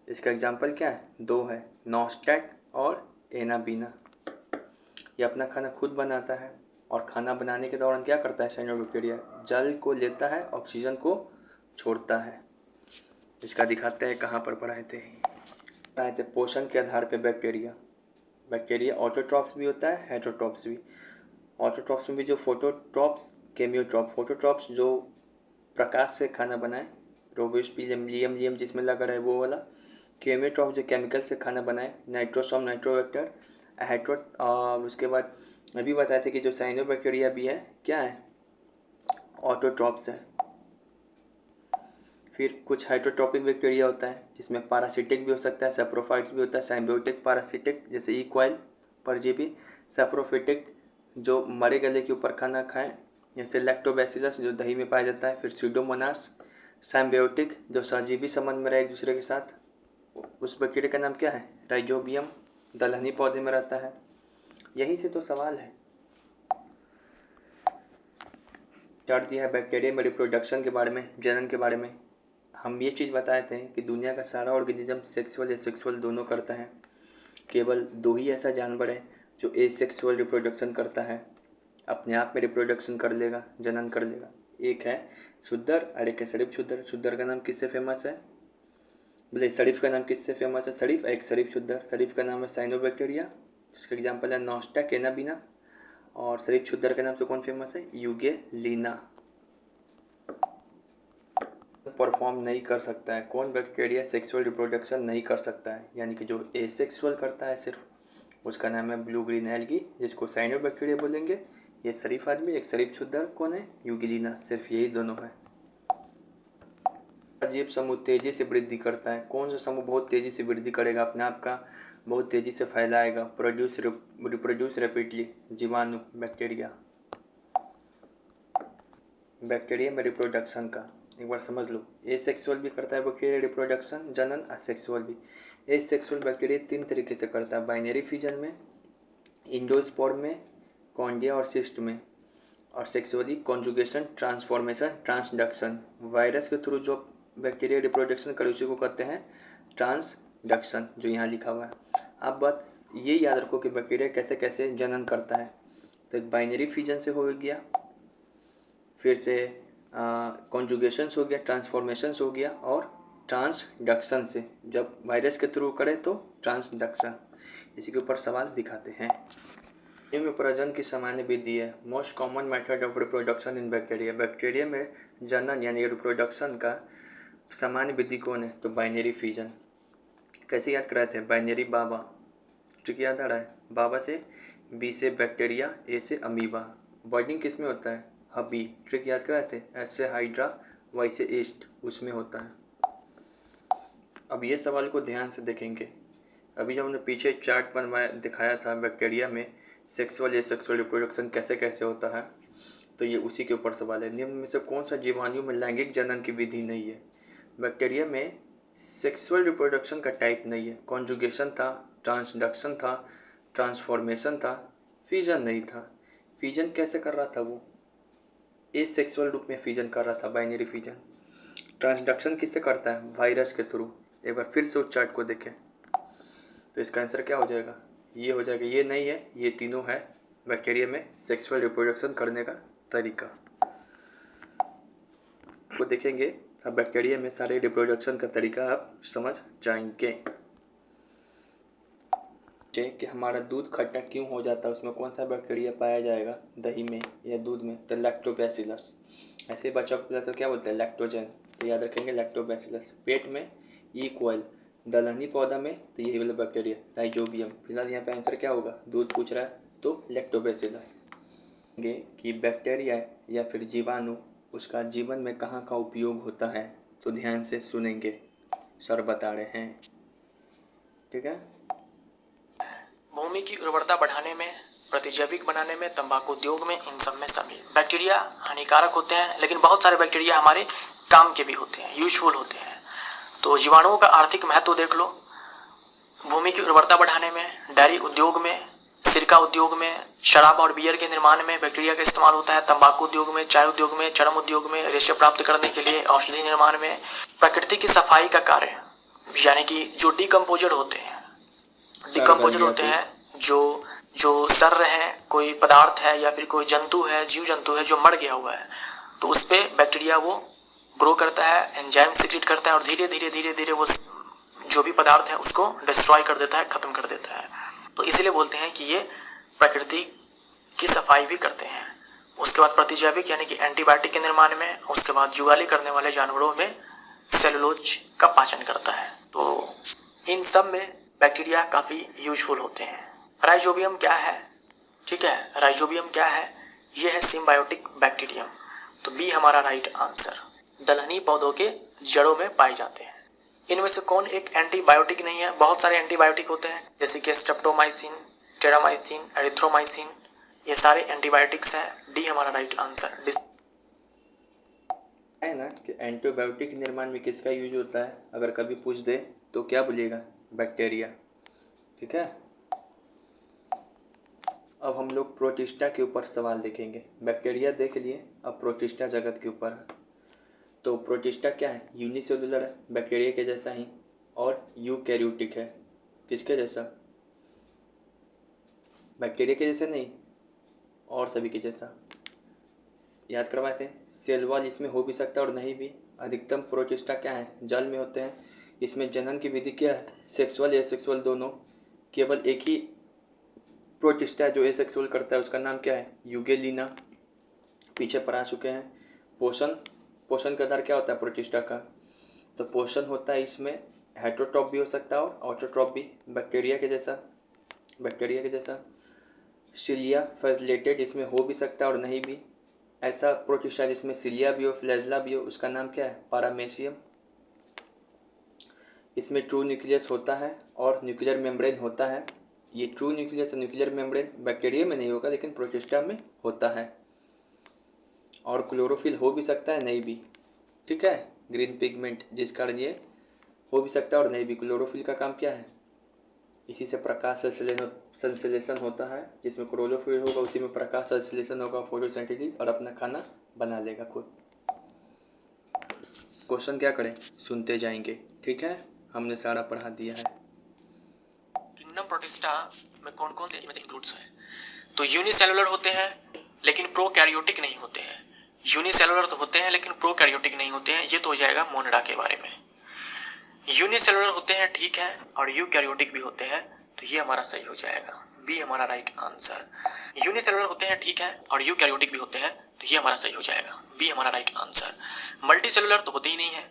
इसका एग्जाम्पल क्या है, दो है, नॉस्टेट और एनाबीना। ये अपना खाना खुद बनाता है और खाना बनाने के दौरान क्या करता है साइनोबैक्टीरिया, जल को लेता है, ऑक्सीजन को छोड़ता है। इसका दिखाते हैं कहाँ पर पढ़ाए थे पोषण के आधार पे बैक्टीरिया ऑटोट्रॉप्स भी होता है, हेट्रोट्रॉप्स भी। ऑटोट्रॉप्स में भी जो फोटोट्रॉप्स, केमियोट्रॉप। फोटोट्रॉप्स जो प्रकाश से खाना बनाए, रोबोस्पिलियम, लियम जिसमें लगा रहे वो वाला। केमियोट्रॉप जो केमिकल से खाना बनाए, नाइट्रोसोम, नाइट्रोवेक्टर, हेट्रो। उसके बाद अभी बताए थे कि जो साइनोबैक्टीरिया भी है क्या है, ऑटोट्रॉप्स है। फिर कुछ हाइड्रोट्रॉपिक बैक्टीरिया होता है जिसमें पैरासिटिक भी हो सकता है, सैप्रोफाइट्स भी होता है, साइम्बियोटिक, पैरासिटिक जैसे इक्वाइल, परजीवी। सैप्रोफिटिक जो मरे गले के ऊपर खाना खाएं जैसे लैक्टोबैसिलस जो दही में पाया जाता है। फिर स्यूडोमोनास। साइम्बियोटिक जो सहजीवी संबंध में रहे एक दूसरे के साथ, उस बैक्टीरिया का नाम क्या है, राइजोबियम, दलहनी पौधे में रहता है। यही से तो सवाल है। चार्ट दिया है बैक्टीरिया में रिप्रोडक्शन के बारे में, जनन के बारे में। हम ये चीज़ बताए थे कि दुनिया का सारा ऑर्गेनिज्म सेक्सुअल एसेक्सुअल दोनों करता है। केवल 2 ही ऐसा जानवर है जो एसेक्सुअल रिप्रोडक्शन करता है, अपने आप में रिप्रोडक्शन कर लेगा, जनन कर लेगा। एक है शुद्दर और एक है शरीफ शुद्दर। शुद्दर का नाम किससे फेमस है? बोले शरीफ का नाम किससे फेमस है? शरीफ, एक शरीफ शुद्दर। शरीफ का नाम है साइनोबैक्टीरिया, जिसका एग्जाम्पल है नॉस्टा कैनाबिना। और शरीफ शुद्दर के नाम से कौन फेमस है? यूगेलिना। परफॉर्म नहीं कर सकता है। कौन बैक्टीरिया सेक्सुअल रिप्रोडक्शन नहीं कर सकता है, यानी कि जो एसेक्सुअल करता है सिर्फ, उसका नाम है ब्लू ग्रीन एल्गी, जिसको साइनोबैक्टीरिया बोलेंगे। ये शरीफ आदमी, एक शरीफ शुद्दर कौन है? यूगेलिना। सिर्फ यही दोनों है। जीव समूह तेजी से वृद्धि करता है। कौन सा समूह बहुत तेजी से वृद्धि करेगा, अपने आप का बहुत तेजी से फैलाएगा, रिप्रोड्यूस रैपिडली? जीवाणु, बैक्टीरिया। बैक्टीरिया में रिप्रोडक्शन का एक बार समझ लो। एसेक्सुअल भी करता है बैक्टीरिया रिप्रोडक्शन, जनन। असेक्सुअल भी। एसेक्सुअल बैक्टीरिया 3 तरीके से करता है, बाइनरी फिजन में, इंडोस्पोर्म में, कॉन्डिया और सिस्ट में। और sexually conjugation, transformation, transduction. Virus के थ्रू जो बैक्टीरिया रिप्रोडक्शन करे उसी को कहते हैं ट्रांसडक्शन, जो यहाँ लिखा हुआ है। आप बात ये याद रखो कि बैक्टीरिया कैसे कैसे जनन करता है। तो एक बाइनरी फिजन से हो गया, फिर से कॉन्जुगेशंस हो गया, ट्रांसफॉर्मेशंस हो गया, और ट्रांसडक्शन से जब वायरस के थ्रू करे तो ट्रांसडक्शन। इसी के ऊपर सवाल दिखाते हैं। में प्रजनन की सामान्य विधि है। Most common method of reproduction in bacteria. Bacteria में जनन यानी रिप्रोडक्शन का सामान्य विधि कौन है? तो बाइनरी फिजन। कैसे याद कराए थे? बाइनरी बाबा, ठीक याद आ रहा है? बाबा से, बी से बैक्टीरिया, ए से अमीबा। बर्डिंग किस में होता है? हबी, ट्रिक याद कराए थे? एस से हाइड्रा, वाई से ईस्ट, उसमें होता है। अब ये सवाल को ध्यान से देखेंगे। अभी जब हमने पीछे चार्ट बनवाया दिखाया था बैक्टीरिया में सेक्सुअल एसेक्सुअल रिप्रोडक्शन कैसे कैसे होता है, तो ये उसी के ऊपर सवाल है। निम्न में से कौन सा जीवाणु में लैंगिक जनन की विधि नहीं है? बैक्टीरिया में सेक्सुअल रिप्रोडक्शन का टाइप नहीं है। कॉन्जुगेशन था, ट्रांसडक्शन था, ट्रांसफॉर्मेशन था, फिजन नहीं था। फिजन कैसे कर रहा था वो? एसेक्सुअल रूप में फिजन कर रहा था, बाइनरी फिजन। ट्रांसडक्शन किससे करता है? वायरस के थ्रू। एक बार फिर से उस चार्ट को देखें तो इसका आंसर क्या हो जाएगा? ये हो जाएगा। ये नहीं है, ये तीनों है बैक्टीरिया में सेक्सुअल रिप्रोडक्शन करने का तरीका। वो देखेंगे अब बैक्टीरिया में सारे रिप्रोडक्शन का तरीका आप समझ जाएंगे। कि हमारा दूध खट्टा क्यों हो जाता है, उसमें कौन सा बैक्टीरिया पाया जाएगा? दही में या दूध में? तो लैक्टोबैसिलस। ऐसे बच्चों को तो क्या बोलते हैं? लैक्टोजन। तो याद रखेंगे लैक्टोबैसिलस। पेट में ई कोयल, दलहनी पौधा में तो यही वाला बैक्टीरिया राइजोबियम। फिलहाल यहाँ पे आंसर क्या होगा? दूध पूछ रहा है तो लैक्टोबैसिलस। कि बैक्टीरिया या फिर जीवाणु उसका जीवन में कहाँ का उपयोग होता है, तो ध्यान से सुनेंगे, सर बता रहे हैं, ठीक है। भूमि की उर्वरता बढ़ाने में, प्रतिजैविक बनाने में, तंबाकू उद्योग में, इन सब में शामिल। बैक्टीरिया हानिकारक होते हैं, लेकिन बहुत सारे बैक्टीरिया हमारे काम के भी होते हैं, यूजफुल होते हैं। तो जीवाणुओं का आर्थिक महत्व देख लो। भूमि की उर्वरता बढ़ाने में, डेयरी उद्योग में, सिरका उद्योग में, शराब और बियर के निर्माण में बैक्टीरिया का इस्तेमाल होता है। तंबाकू उद्योग में, चाय उद्योग में, चरम उद्योग में, रेशे प्राप्त करने के लिए, औषधि निर्माण में। प्रकृति की सफाई का कार्य, यानी कि जो डिकम्पोजर होते हैं, जो जो सड़ रहे हैं, कोई पदार्थ है या फिर कोई जंतु है, जीव जंतु है जो मर गया हुआ है, तो उस पर बैक्टीरिया वो ग्रो करता है, एंजाइम सिक्रेट करता है और धीरे धीरे धीरे धीरे वो जो भी पदार्थ है उसको डिस्ट्रॉय कर देता है, खत्म कर देता है। तो इसीलिए बोलते हैं कि ये प्रकृति की सफाई भी करते हैं। उसके बाद प्रतिजैविक यानी कि एंटीबायोटिक के निर्माण में, उसके बाद जुगाली करने वाले जानवरों में सेलुलोज का पाचन करता है। तो इन सब में बैक्टीरिया काफ़ी यूजफुल होते हैं। राइजोबियम क्या है? ठीक है, राइजोबियम क्या है? ये है सिम्बायोटिक बैक्टीरियम। तो बी हमारा राइट आंसर। दलहनी पौधों के जड़ों में पाए जाते हैं। इनमें से कौन एक एंटीबायोटिक नहीं है? बहुत सारे एंटीबायोटिक होते हैं, जैसे कि स्ट्रेप्टोमाइसिन, टेरामाइसिन, एरिथ्रोमाइसिन, ये सारे एंटीबायोटिक्स हैं। डी हमारा राइट आंसर। है ना कि एंटीबायोटिक निर्माण में किसका यूज होता है? अगर कभी पूछ दे तो क्या बोलिएगा? बैक्टीरिया, ठीक है। अब हम लोग प्रोटिस्टा के ऊपर सवाल देखेंगे। बैक्टीरिया देख लिए, अब प्रोटिस्टा जगत के ऊपर। तो प्रोटिस्टा क्या है? यूनिसेलुलर है, बैक्टीरिया के जैसा ही, और यूकैरियोटिक है। किसके जैसा? बैक्टीरिया के जैसे नहीं, और सभी के जैसा। याद करवाते हैं, सेल वॉल इसमें हो भी सकता है और नहीं भी। अधिकतम प्रोटिस्टा क्या है? जल में होते हैं। इसमें जनन की विधि क्या है? सेक्सुअल या सेक्सुअल दोनों। केवल एक ही प्रोटिस्टा जो एसेक्सुअल करता है उसका नाम क्या है? यूगेलिना। पीछे पढ़ा चुके हैं। पोषण का आधार क्या होता है प्रोटिस्टा का? तो पोषण होता है इसमें हेटरोट्रॉप भी हो सकता है और ऑटोट्रॉप भी, बैक्टीरिया के जैसा। सिलिया फ्लैजेलेटेड इसमें हो भी सकता है और नहीं भी। ऐसा प्रोटिस्टा जिसमें सिलिया भी हो, फ्लैजला भी हो, उसका नाम क्या है? पारामेसियम। इसमें ट्रू न्यूक्लियस होता है और न्यूक्लियर मेम्ब्रेन होता है। ये ट्रू न्यूक्लियस और न्यूक्लियर मेम्ब्रेन बैक्टीरिया में नहीं होगा, लेकिन प्रोटिस्टा में होता है। और क्लोरोफिल हो भी सकता है, नहीं भी। ठीक है, ग्रीन पिगमेंट, जिस कारण ये हो भी सकता है और नहीं भी। क्लोरोफिल का काम क्या है? इसी से प्रकाश संश्लेषण होता है। जिसमें क्लोरोफिल होगा उसी में प्रकाश संश्लेषण होगा, फोटोसिंथेसिस, और अपना खाना बना लेगा खुद। क्वेश्चन क्या करें? सुनते जाएंगे। ठीक है, हमने सारा पढ़ा दिया है। किंगडम प्रोटिस्टा में कौन कौन से इंक्लूड्स हैं? तो यूनिसेलुलर होते हैं लेकिन प्रोकैरियोटिक नहीं होते हैं। यूनिसेलुलर तो होते हैं लेकिन प्रोकैरियोटिक नहीं होते हैं। ये तो हो जाएगा मोनिडा के बारे में। यूनिसेलुलर होते हैं, ठीक है, और यूकैरियोटिक भी होते हैं, तो ये हमारा सही हो जाएगा, बी हमारा राइट आंसर। यूनिसेलुलर होते हैं, ठीक है, और यूकैरियोटिक भी होते हैं, तो ये हमारा सही हो जाएगा, बी हमारा राइट आंसर। मल्टीसेलुलर तो होते ही नहीं है।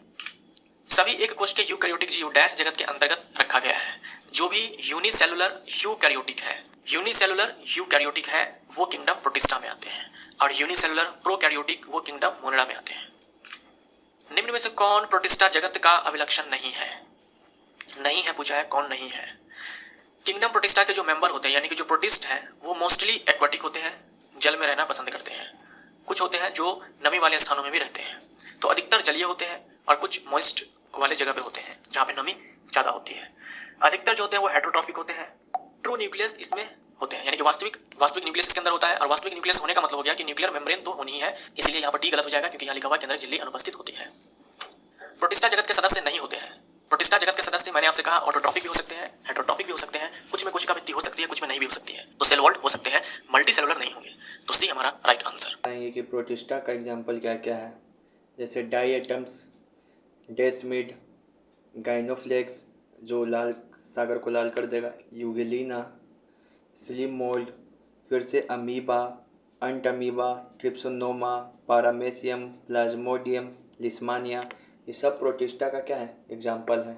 सभी एक कोश के यूकैरियोटिक जीव डैश जगत के अंतर्गत रखा गया है। जो भी यूनिसेलुलर यूकैरियोटिक है वो किंगडम प्रोटिस्टा में आते हैं, और यूनिसेलुलर प्रोकैरियोटिक वो किंगडम मोनिडा में आते हैं। निम्न में से कौन प्रोटिस्टा जगत का अभिलक्षण नहीं है? नहीं है पूछा है, कौन नहीं है? किंगडम प्रोटिस्टा के जो मेंबर होते हैं यानी कि जो प्रोटिस्ट हैं वो मोस्टली एक्वाटिक होते हैं, जल में रहना पसंद करते हैं। कुछ होते हैं जो नमी वाले स्थानों में भी रहते हैं, तो अधिकतर जलीय होते हैं, और कुछ मॉइस्ट वाले जगह पे होते हैं जहाँ पे नमी ज़्यादा होती है। अधिकतर जो होते हैं वो हेटरोट्रॉफिक होते हैं। ट्रू न्यूक्लियस इसमें होते हैं, यानी कि वास्तविक न्यूक्लियस इसके अंदर होता है, और वास्तविक न्यूक्लियस होने का मतलब हो गया कि न्यूक्लियर मेम्ब्रेन तो होनी ही है, इसलिए यहाँ पर डी गलत हो जाएगा क्योंकि यहाँ लिखा हुआ के अंदर झिल्ली अनुपस्थित होती है। प्रोटिस्टा जगत के सदस्य नहीं होते हैं। प्रोटिस्टा जगत के सदस्य मैंने आपसे कहा ऑटोट्रॉफिक भी हो सकते हैं, हेटरोट्रॉफिक भी हो सकते हैं, कुछ में कोशिका भित्ति हो सकती है, कुछ में नहीं भी हो सकती है, तो सेल वॉल्ड हो सकते हैं, मल्टी सेलुलर नहीं होंगे, तो सी हमारा राइट आंसर। बताएंगे कि प्रोटिस्टा का एग्जाम्पल क्या क्या है। जैसे डाई एटम्स, डेस्मिड, गाइनोफ्लेक्स जो लाल सागर को लाल कर देगा, यूगेलिना, स्लिम मोल्ड, फिर से अमीबा, अंट अमीबा, ट्रिप्सोनोमा, पारामेसियम, प्लाज्मोडियम, लिस्मानिया, ये सब प्रोटिस्टा का क्या है? एग्जाम्पल है।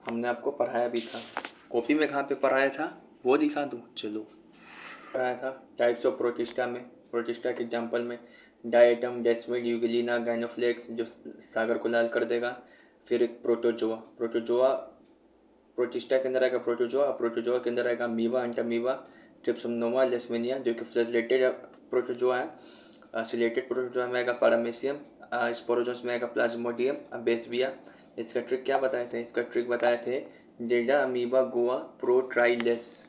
हमने आपको पढ़ाया भी था। कॉपी में कहाँ पे पढ़ाया था वो दिखा दूँ? चलो, पढ़ाया था टाइप्स ऑफ प्रोटिस्टा में। प्रोटिस्टा के एग्जाम्पल में डायटम, डेस्मिड, यूगेलिना, गाइनोफ्लेक्स जो सागर को लाल कर देगा। फिर एक प्रोटोजोआ प्रोटिस्टा के अंदर आएगा प्रोटोजोआ के अंदर आएगा अमीबा, एंटामीबा, ट्रिप्सोनोमा, लेस्मेनिया जो कि फ्लैजेलेटेड प्रोटोजोआ है। सिलेटेड प्रोटोजोआ में आएगा पारामेसियम, स्पोरोजोन्स में आएगा प्लाज्मोडियम, बेसबिया। इसका ट्रिक क्या बताए थे? इसका ट्रिक बताए थे डेडा अमीबा गोआ प्रोट्राइलेस।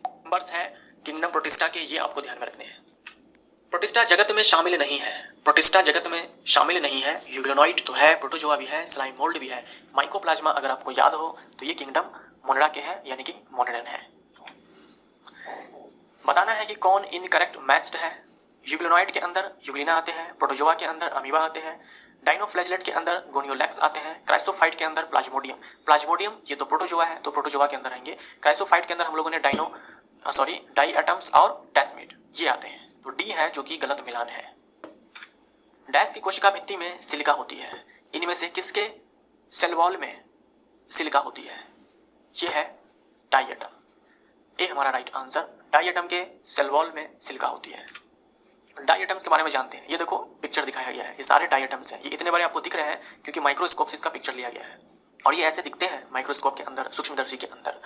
नंबर्स है किंगडम प्रोटिस्टा के, ये आपको ध्यान में रखने हैं। प्रोटिस्टा जगत में शामिल नहीं है, प्रोटिस्टा जगत में शामिल नहीं है। यूग्रेनॉइड तो है, प्रोटोजोआ भी है, स्लाइम मोल्ड भी है, माइकोप्लाज्मा अगर आपको याद हो तो ये किंगडम मोनिडा के हैं, यानी कि मोनिडन है। बताना है कि कौन इनकरेक्ट मैच्ड है। यूग्रेनॉइड के अंदर यूग्लिना आते हैं, प्रोटोजोआ के अंदर अमीबा आते हैं, डाइनोफ्लैजेलेट के अंदर गोनियोलैक्स आते हैं, क्राइसोफाइट के अंदर प्लाज्मोडियम ये तो प्रोटोजोआ है, तो प्रोटोजोआ के अंदर आएंगे। क्राइसोफाइट के अंदर हम लोगों ने डाई एटम्स और डेस्मिड ये आते हैं, तो डी है जो कि गलत मिलान है। डैश की कोशिका भित्ति में सिलिका होती है, इनमें से किसके सेल वॉल में सिलिका होती है? ये है डाई एटम, ए हमारा राइट आंसर। डाई एटम के सेल वॉल में सिलिका होती है। डाई एटम्स के बारे में जानते हैं, ये देखो पिक्चर दिखाया गया है, ये सारे डाई एटम्स हैं। ये इतने बड़े आपको दिख रहे हैं क्योंकि माइक्रोस्कोप से इसका पिक्चर लिया गया है, और ये ऐसे दिखते हैं माइक्रोस्कोप के अंदर, सूक्ष्मदर्शी के अंदर।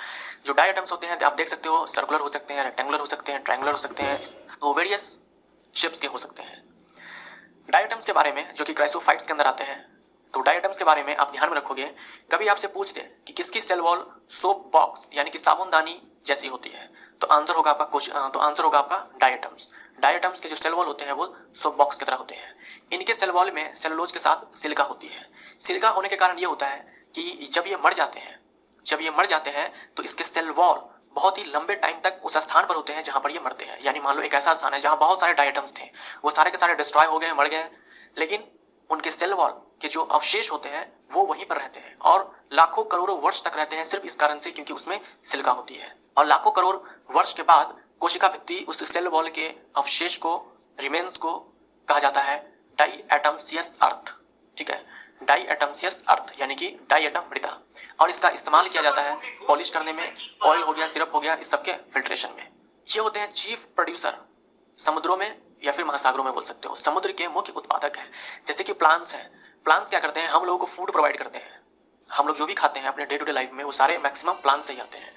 जो डाई एटम्स होते हैं आप देख सकते हो, सर्कुलर हो सकते हैं, रेक्टेंगुलर हो सकते हैं, ट्रायंगुलर हो सकते हैं, तो वेरियस शेप्स के हो सकते हैं। डाई एटम्स के बारे में जो कि क्राइसोफाइट्स के अंदर आते हैं, तो डाई एटम्स के बारे में आप ध्यान में रखोगे, कभी आपसे पूछ दे कि किसकी सेल वॉल सोप बॉक्स यानी कि साबुनदानी जैसी होती है। तो आंसर होगा आपका तो आंसर होगा आपका डायटम्स। डायटम्स के जो सेल वॉल होते हैं वो सोप बॉक्स की तरह होते हैं। इनके सेल वॉल में सेलुलोज के साथ सिलिका होती है। सिलिका होने के कारण ये होता है कि जब ये मर जाते हैं तो इसके सेल वॉल बहुत ही लंबे टाइम तक उस स्थान पर होते हैं जहां पर ये मरते हैं। यानी मान लो एक ऐसा स्थान है जहां बहुत सारे डायटम्स थे, वो सारे के सारे डिस्ट्रॉय हो गए, मर गए, लेकिन उनके सेल वॉल के जो अवशेष होते हैं वो वहीं पर रहते हैं और लाखों करोड़ों वर्ष तक रहते हैं, सिर्फ इस कारण से क्योंकि उसमें सिलिका होती है। और लाखों करोड़ वर्ष के बाद कोशिका भित्ति उस सेल वॉल के अवशेष को, रिमेन्स को कहा जाता है डाईएटम्सियस अर्थ। ठीक है, डाईएटम्सियस अर्थ यानी कि डाईएटम मृदा। और इसका इस्तेमाल किया जाता है पॉलिश करने में, ऑयल हो गया, सिरप हो गया, इस सबके फिल्ट्रेशन में। ये होते हैं चीफ प्रोड्यूसर, समुद्रों में या फिर महासागरों में बोल सकते हो, समुद्र के मुख्य उत्पादक हैं। जैसे कि प्लांट्स हैं, प्लांट्स क्या करते हैं, हम लोगों को फूड प्रोवाइड करते हैं। हम लोग जो भी खाते हैं अपने डे टू डे लाइफ में वो सारे मैक्सिमम प्लांट से ही आते हैं।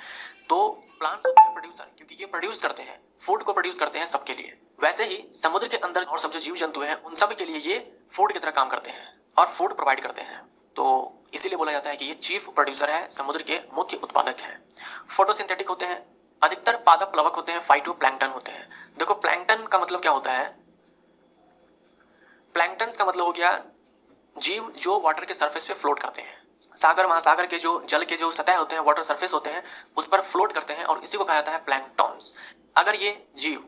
तो प्लांट्स होते हैं प्रोड्यूसर, क्योंकि ये प्रोड्यूस करते हैं, फूड को प्रोड्यूस करते हैं सबके लिए। वैसे ही समुद्र के अंदर और सब जो जीव जंतु हैं उन सब के लिए ये फूड की तरह काम करते हैं और फूड प्रोवाइड करते हैं। तो इसीलिए बोला जाता है कि ये चीफ प्रोड्यूसर है, समुद्र के मुख्य उत्पादक हैं। फोटोसिंथेटिक होते हैं, अधिकतर पादप प्लवक होते हैं, फाइटोप्लैंक्टन होते हैं। देखो प्लैंक्टन का मतलब क्या होता है, प्लैंक्टन्स का मतलब हो गया जीव जो वाटर के सरफेस पे फ्लोट करते हैं। सागर महासागर के जो जल के जो सतह होते हैं, वाटर सरफेस होते हैं, उस पर फ्लोट करते हैं और इसी को कहा जाता है प्लैंक्टॉन्स। अगर ये जीव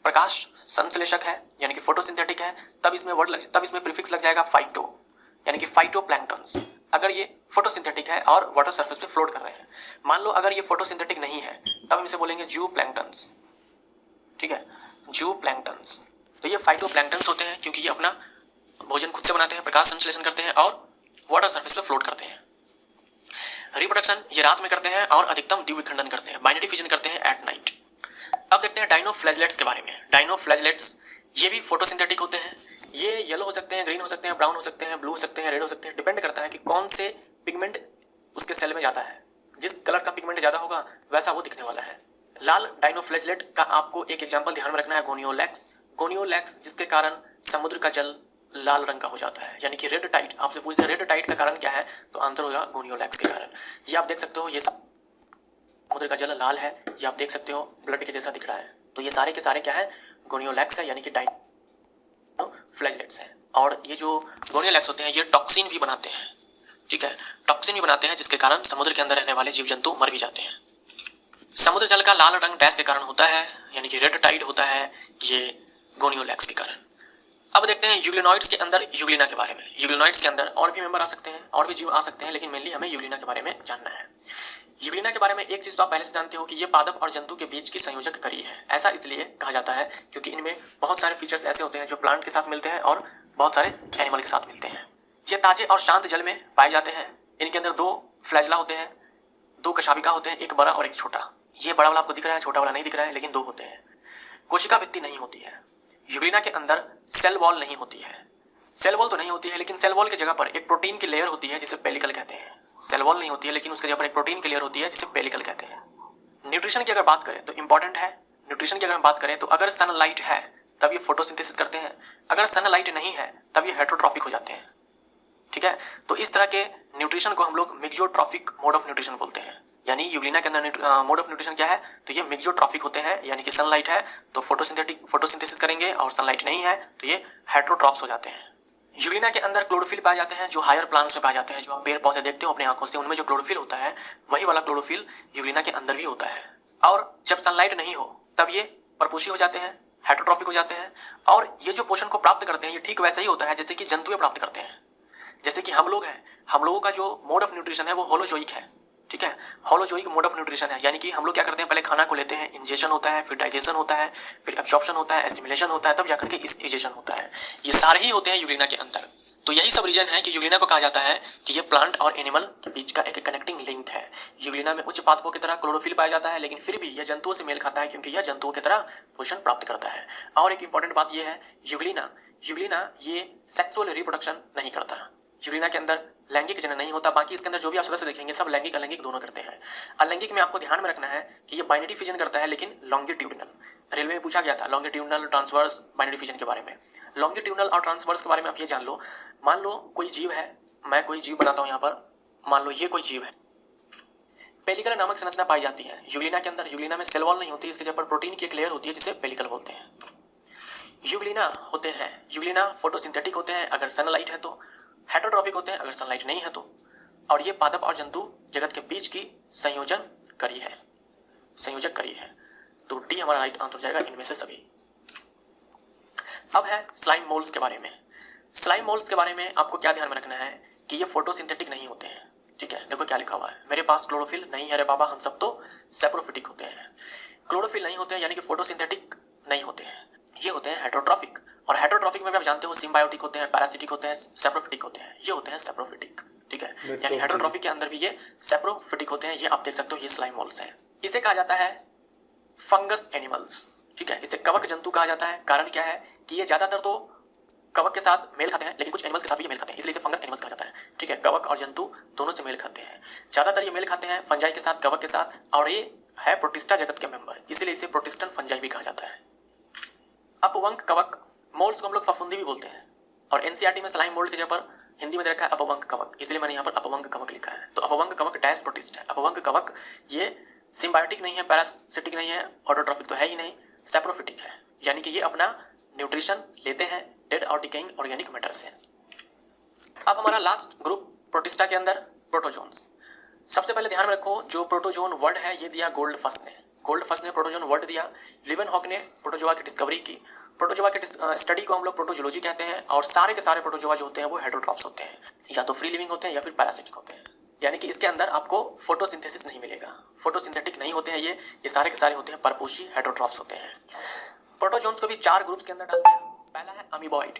प्रकाश संश्लेषक है यानी कि फोटोसिंथेटिक है, तब इसमें प्रीफिक्स लग जाएगा फाइटो, यानी कि फाइटोप्लैंक्टन्स। अगर ये फोटोसिंथेटिक है और वाटर सरफेस पे फ्लोट कर रहे हैं। मान लो अगर ये फोटोसिंथेटिक नहीं है तब हम इसे बोलेंगे जूप्लैंक्टन्स। ठीक है, जूप्लैंक्टन्स। तो ये फाइटोप्लैंक्टन्स होते हैं क्योंकि ये अपना भोजन खुद से बनाते हैं, प्रकाश संश्लेषण करते हैं और वाटर सरफेस पे फ्लोट करते हैं। रिप्रोडक्शन ये रात में करते हैं और अधिकतम द्विविखंडन करते हैं, बाइनरी फिजन करते हैं एट नाइट। अब देखते हैं डायनोफ्लैजलेट्स के बारे में। डायनोफ्लैजलेट्स ये भी फोटोसिंथेटिक होते हैं। ये येलो हो सकते हैं, ग्रीन हो सकते हैं, ब्राउन हो सकते हैं, ब्लू हो सकते हैं, रेड हो सकते हैं, डिपेंड करता है कि कौन से पिगमेंट उसके सेल में जाता है। जिस कलर का पिगमेंट ज्यादा होगा वैसा वो दिखने वाला है। लाल डायनोफ्लैजलेट का आपको एक एग्जांपल ध्यान में रखना है, गोनियोलैक्स। गोनियोलैक्स जिसके कारण समुद्र का जल लाल रंग का हो जाता है, यानी कि रेड टाइड। आपसे पूछते हैं रेड टाइड का कारण क्या है, तो आंसर होगा गोनियोलैक्स के कारण। ये आप देख सकते हो, ये समुद्र का जल लाल है, ये आप देख सकते हो ब्लड के जैसा दिख रहा है। तो ये सारे के सारे क्या है, गोनियोलैक्स है, यानी कि डायनोफ्लैजलेट्स है। और ये जो गोनियोलैक्स होते हैं ये टॉक्सिन भी बनाते हैं। ठीक है, टॉक्सिन भी बनाते हैं जिसके कारण समुद्र के अंदर रहने वाले जीव जंतु मर भी जाते हैं। समुद्र जल का लाल रंग डैश के कारण होता है, यानी कि रेड टाइड होता है, ये गोनियोलैक्स के कारण। अब देखते हैं यूग्लिनॉइड्स के अंदर यूग्लिना के बारे में। यूग्लिनॉइड्स के अंदर और भी मेंबर आ सकते हैं, और भी जीव आ सकते हैं, लेकिन मेनली हमें यूग्लिना के बारे में जानना है। यूग्लिना के बारे में एक चीज तो आप पहले से जानते हो कि ये पादप और जंतु के बीच की संयोजक कड़ी है। ऐसा इसलिए कहा जाता है क्योंकि इनमें बहुत सारे फीचर्स ऐसे होते हैं जो प्लांट के साथ मिलते हैं और बहुत सारे एनिमल के साथ मिलते हैं। ये ताजे और शांत जल में पाए जाते हैं। इनके अंदर दो फ्लैजला होते हैं, दो कशाभिका होते हैं, एक बड़ा और एक छोटा। ये बड़ा वाला आपको दिख रहा है, छोटा वाला नहीं दिख रहा है, लेकिन दो होते हैं। कोशिका भित्ति नहीं होती है। यूग्लिना के अंदर सेल वॉल नहीं होती है। सेल वॉल तो नहीं होती है, लेकिन सेल वॉल की जगह पर एक प्रोटीन की लेयर होती है जिसे पेलिकल कहते हैं। सेल वॉल नहीं होती है, लेकिन उसकी जगह पर एक प्रोटीन की लेयर होती है जिसे पेलिकल कहते हैं। न्यूट्रिशन की अगर बात करें तो इंपॉर्टेंट है। न्यूट्रिशन की अगर हम बात करें तो अगर सनलाइट है तब ये फोटोसिंथेसिस करते हैं, अगर सनलाइट नहीं है तब ये हेटरोट्रॉफिक हो जाते हैं। ठीक है, तो इस तरह के न्यूट्रिशन को हम लोग मिक्सोट्रॉफिक मोड ऑफ न्यूट्रिशन बोलते हैं। यानी यूग्लिना के अंदर मोड ऑफ न्यूट्रिशन क्या है, तो ये मिक्सोट्रॉफिक होते हैं, यानी कि सनलाइट है तो फोटोसिंथेसिस करेंगे और सनलाइट नहीं है तो ये हेटरोट्रॉफ्स हो जाते हैं। यूग्लिना के अंदर क्लोरोफिल पाए जाते हैं जो हायर प्लांट्स में पाए जाते हैं। जो आप पेड़ पौधे देखते हो अपनी आंखों से, उनमें जो क्लोरोफिल होता है वही वाला क्लोरोफिल यूग्लिना के अंदर भी होता है। और जब सनलाइट नहीं हो तब ये परपोषी हो जाते हैं, हेटरोट्रॉफिक हो जाते हैं। और ये जो पोषण को प्राप्त करते हैं ये ठीक वैसा ही होता है जैसे कि जंतुएं प्राप्त करते हैं। जैसे कि हम लोग हैं, हम लोगों का जो मोड ऑफ न्यूट्रिशन है वो होलोजोइक है। ठीक है, होलोजोइक मोड ऑफ न्यूट्रिशन है, यानी कि हम लोग क्या करते हैं, पहले खाना को लेते हैं, इंजेशन होता है, फिर डाइजेशन होता है, फिर एब्जॉर्प्शन होता है, एसिमिलेशन होता है, तब जाकर के इजेशन होता है। ये सारे ही होते हैं यूग्लिना के अंदर। तो यही सब रीजन है कि यूग्लिना को कहा जाता है कि ये प्लांट और एनिमल के बीच का एक कनेक्टिंग लिंक है। यूग्लिना में उच्च पादपों की तरह क्लोरोफिल पाया जाता है, लेकिन फिर भी यह जंतुओं से मेल खाता है क्योंकि यह जंतुओं की तरह पोषण प्राप्त करता है। और एक इंपॉर्टेंट बात यह है, यूग्लिना ये सेक्सुअल रिप्रोडक्शन नहीं करता। यूग्लिना के अंदर लैंगिक जनन नहीं होता। बाकी इसके अंदर जो भी आप सदस्य देखेंगे सब लैंगिक अलैंगिक दोनों करते हैं। अलैंगिक में आपको ध्यान में रखना है कि ये बाइनरी फिजन करता है, लेकिन लॉन्गिट्यूडिनल। रेलवे में पूछा गया था लॉन्गिट्यूडिनल ट्रांसवर्स बाइनरी फिजन के बारे में। लॉन्गिट्यूडिनल और ट्रांसवर्स के बारे में आप ये जान लो। मान लो कोई जीव है, मैं कोई जीव बनाता हूं यहां पर, मान लो ये कोई जीव है, पेलिकल नामक संरचना पाई जाती है यूग्लिना के अंदर। यूग्लिना में सेल वॉल नहीं होती, इसके जगह पर प्रोटीन की एक लेयर होती है जिसे पेलिकल बोलते हैं। यूग्लिना होते हैं, यूग्लिना फोटोसिंथेटिक होते हैं अगर सनलाइट है तो, हेटरोट्रॉफिक होते हैं अगर सनलाइट नहीं है तो, और ये पादप और जंतु जगत के बीच की संयोजक करी है। तो डी हमारा राइट आंसर हो जाएगा इनमें से सभी। अब है स्लाइम मोल्स के बारे में। स्लाइम मोल्स के बारे में आपको क्या ध्यान में रखना है कि ये फोटोसिंथेटिक नहीं होते हैं। ठीक है, देखो क्या लिखा हुआ है, मेरे पास क्लोरोफिल नहीं है रे बाबा, हम सब तो सेप्रोफिटिक होते हैं। क्लोरोफिल नहीं होते हैं यानी कि फोटोसिंथेटिक नहीं होते हैं, ये होते हैं हेटरोट्रॉफिक। और हेटरोट्रॉफिक में भी आप जानते हो सिम्बायोटिक होते हैं, पैरासिटिक होते हैं, सेप्रोफिटिक होते हैं, ये होते हैं सेप्रोफिटिक। ठीक है, यानी हेटरोट्रॉफिक के अंदर भी ये सेप्रोफिटिक होते हैं, ये आप देख सकते हो, ये स्लाइम मोल्स हैं। इसे कहा जाता है फंगस एनिमल्स। ठीक है, इसे कवक जंतु कहा जाता है। कारण क्या है कि ये ज्यादातर तो कवक के साथ मेल खाते हैं, लेकिन कुछ एनिमल्स के साथ भी ये मेल खाते हैं, इसलिए इसे फंगस एनिमल्स कहा जाता है। ठीक है, कवक और जंतु दोनों से मेल खाते हैं, ज्यादातर ये मेल खाते हैं फंजाई के साथ, कवक के साथ, और ये है प्रोटिस्टा जगत के मेंबर, इसीलिए इसे प्रोटिस्टन फंजाई भी कहा जाता है। अपवंक कवक मोल्स को हम लोग फफूंदी भी बोलते हैं, और एनसीईआरटी में स्लाइम मोल्ड के जगह पर हिंदी में दे रखा है अपवंक कवक, इसलिए मैंने यहाँ पर अपवंक कवक लिखा है। तो अपवंक कवक डैश प्रोटिस्ट है। अपवंक कवक ये सिम्बायोटिक नहीं है, पैरासिटिक नहीं है, ऑटोट्रॉफिक तो है ही नहीं, सेप्रोफिटिक है, यानी कि ये अपना न्यूट्रिशन लेते हैं डेड और डिकेइंग ऑर्गेनिक मैटर से। अब हमारा लास्ट ग्रुप प्रोटिस्टा के अंदर प्रोटोजोन्स। सबसे पहले ध्यान में रखो, जो प्रोटोजोन वर्ड है ये दिया गोल्डफस ने। गोल्डफस ने प्रोटोजोन वर्ड दिया, लिवेनहॉक ने प्रोटोजोआ की डिस्कवरी की। प्रोटोजोआ के स्टडी को हम लोग प्रोटोजोलॉजी कहते हैं, और सारे के सारे प्रोटोजोआ जो होते हैं वो हेटरोट्रॉप्स होते हैं, या तो फ्री लिविंग होते हैं या फिर पैरासिटिक होते हैं, यानी कि इसके अंदर आपको फोटोसिंथेसिस नहीं मिलेगा, फोटोसिंथेटिक नहीं होते हैं ये सारे के सारे होते हैं परपोषी हेटरोट्रॉप्स होते हैं। प्रोटोजोन्स को भी 4 ग्रुप्स के अंदर डालते हैं। पहला है अमीबॉइड।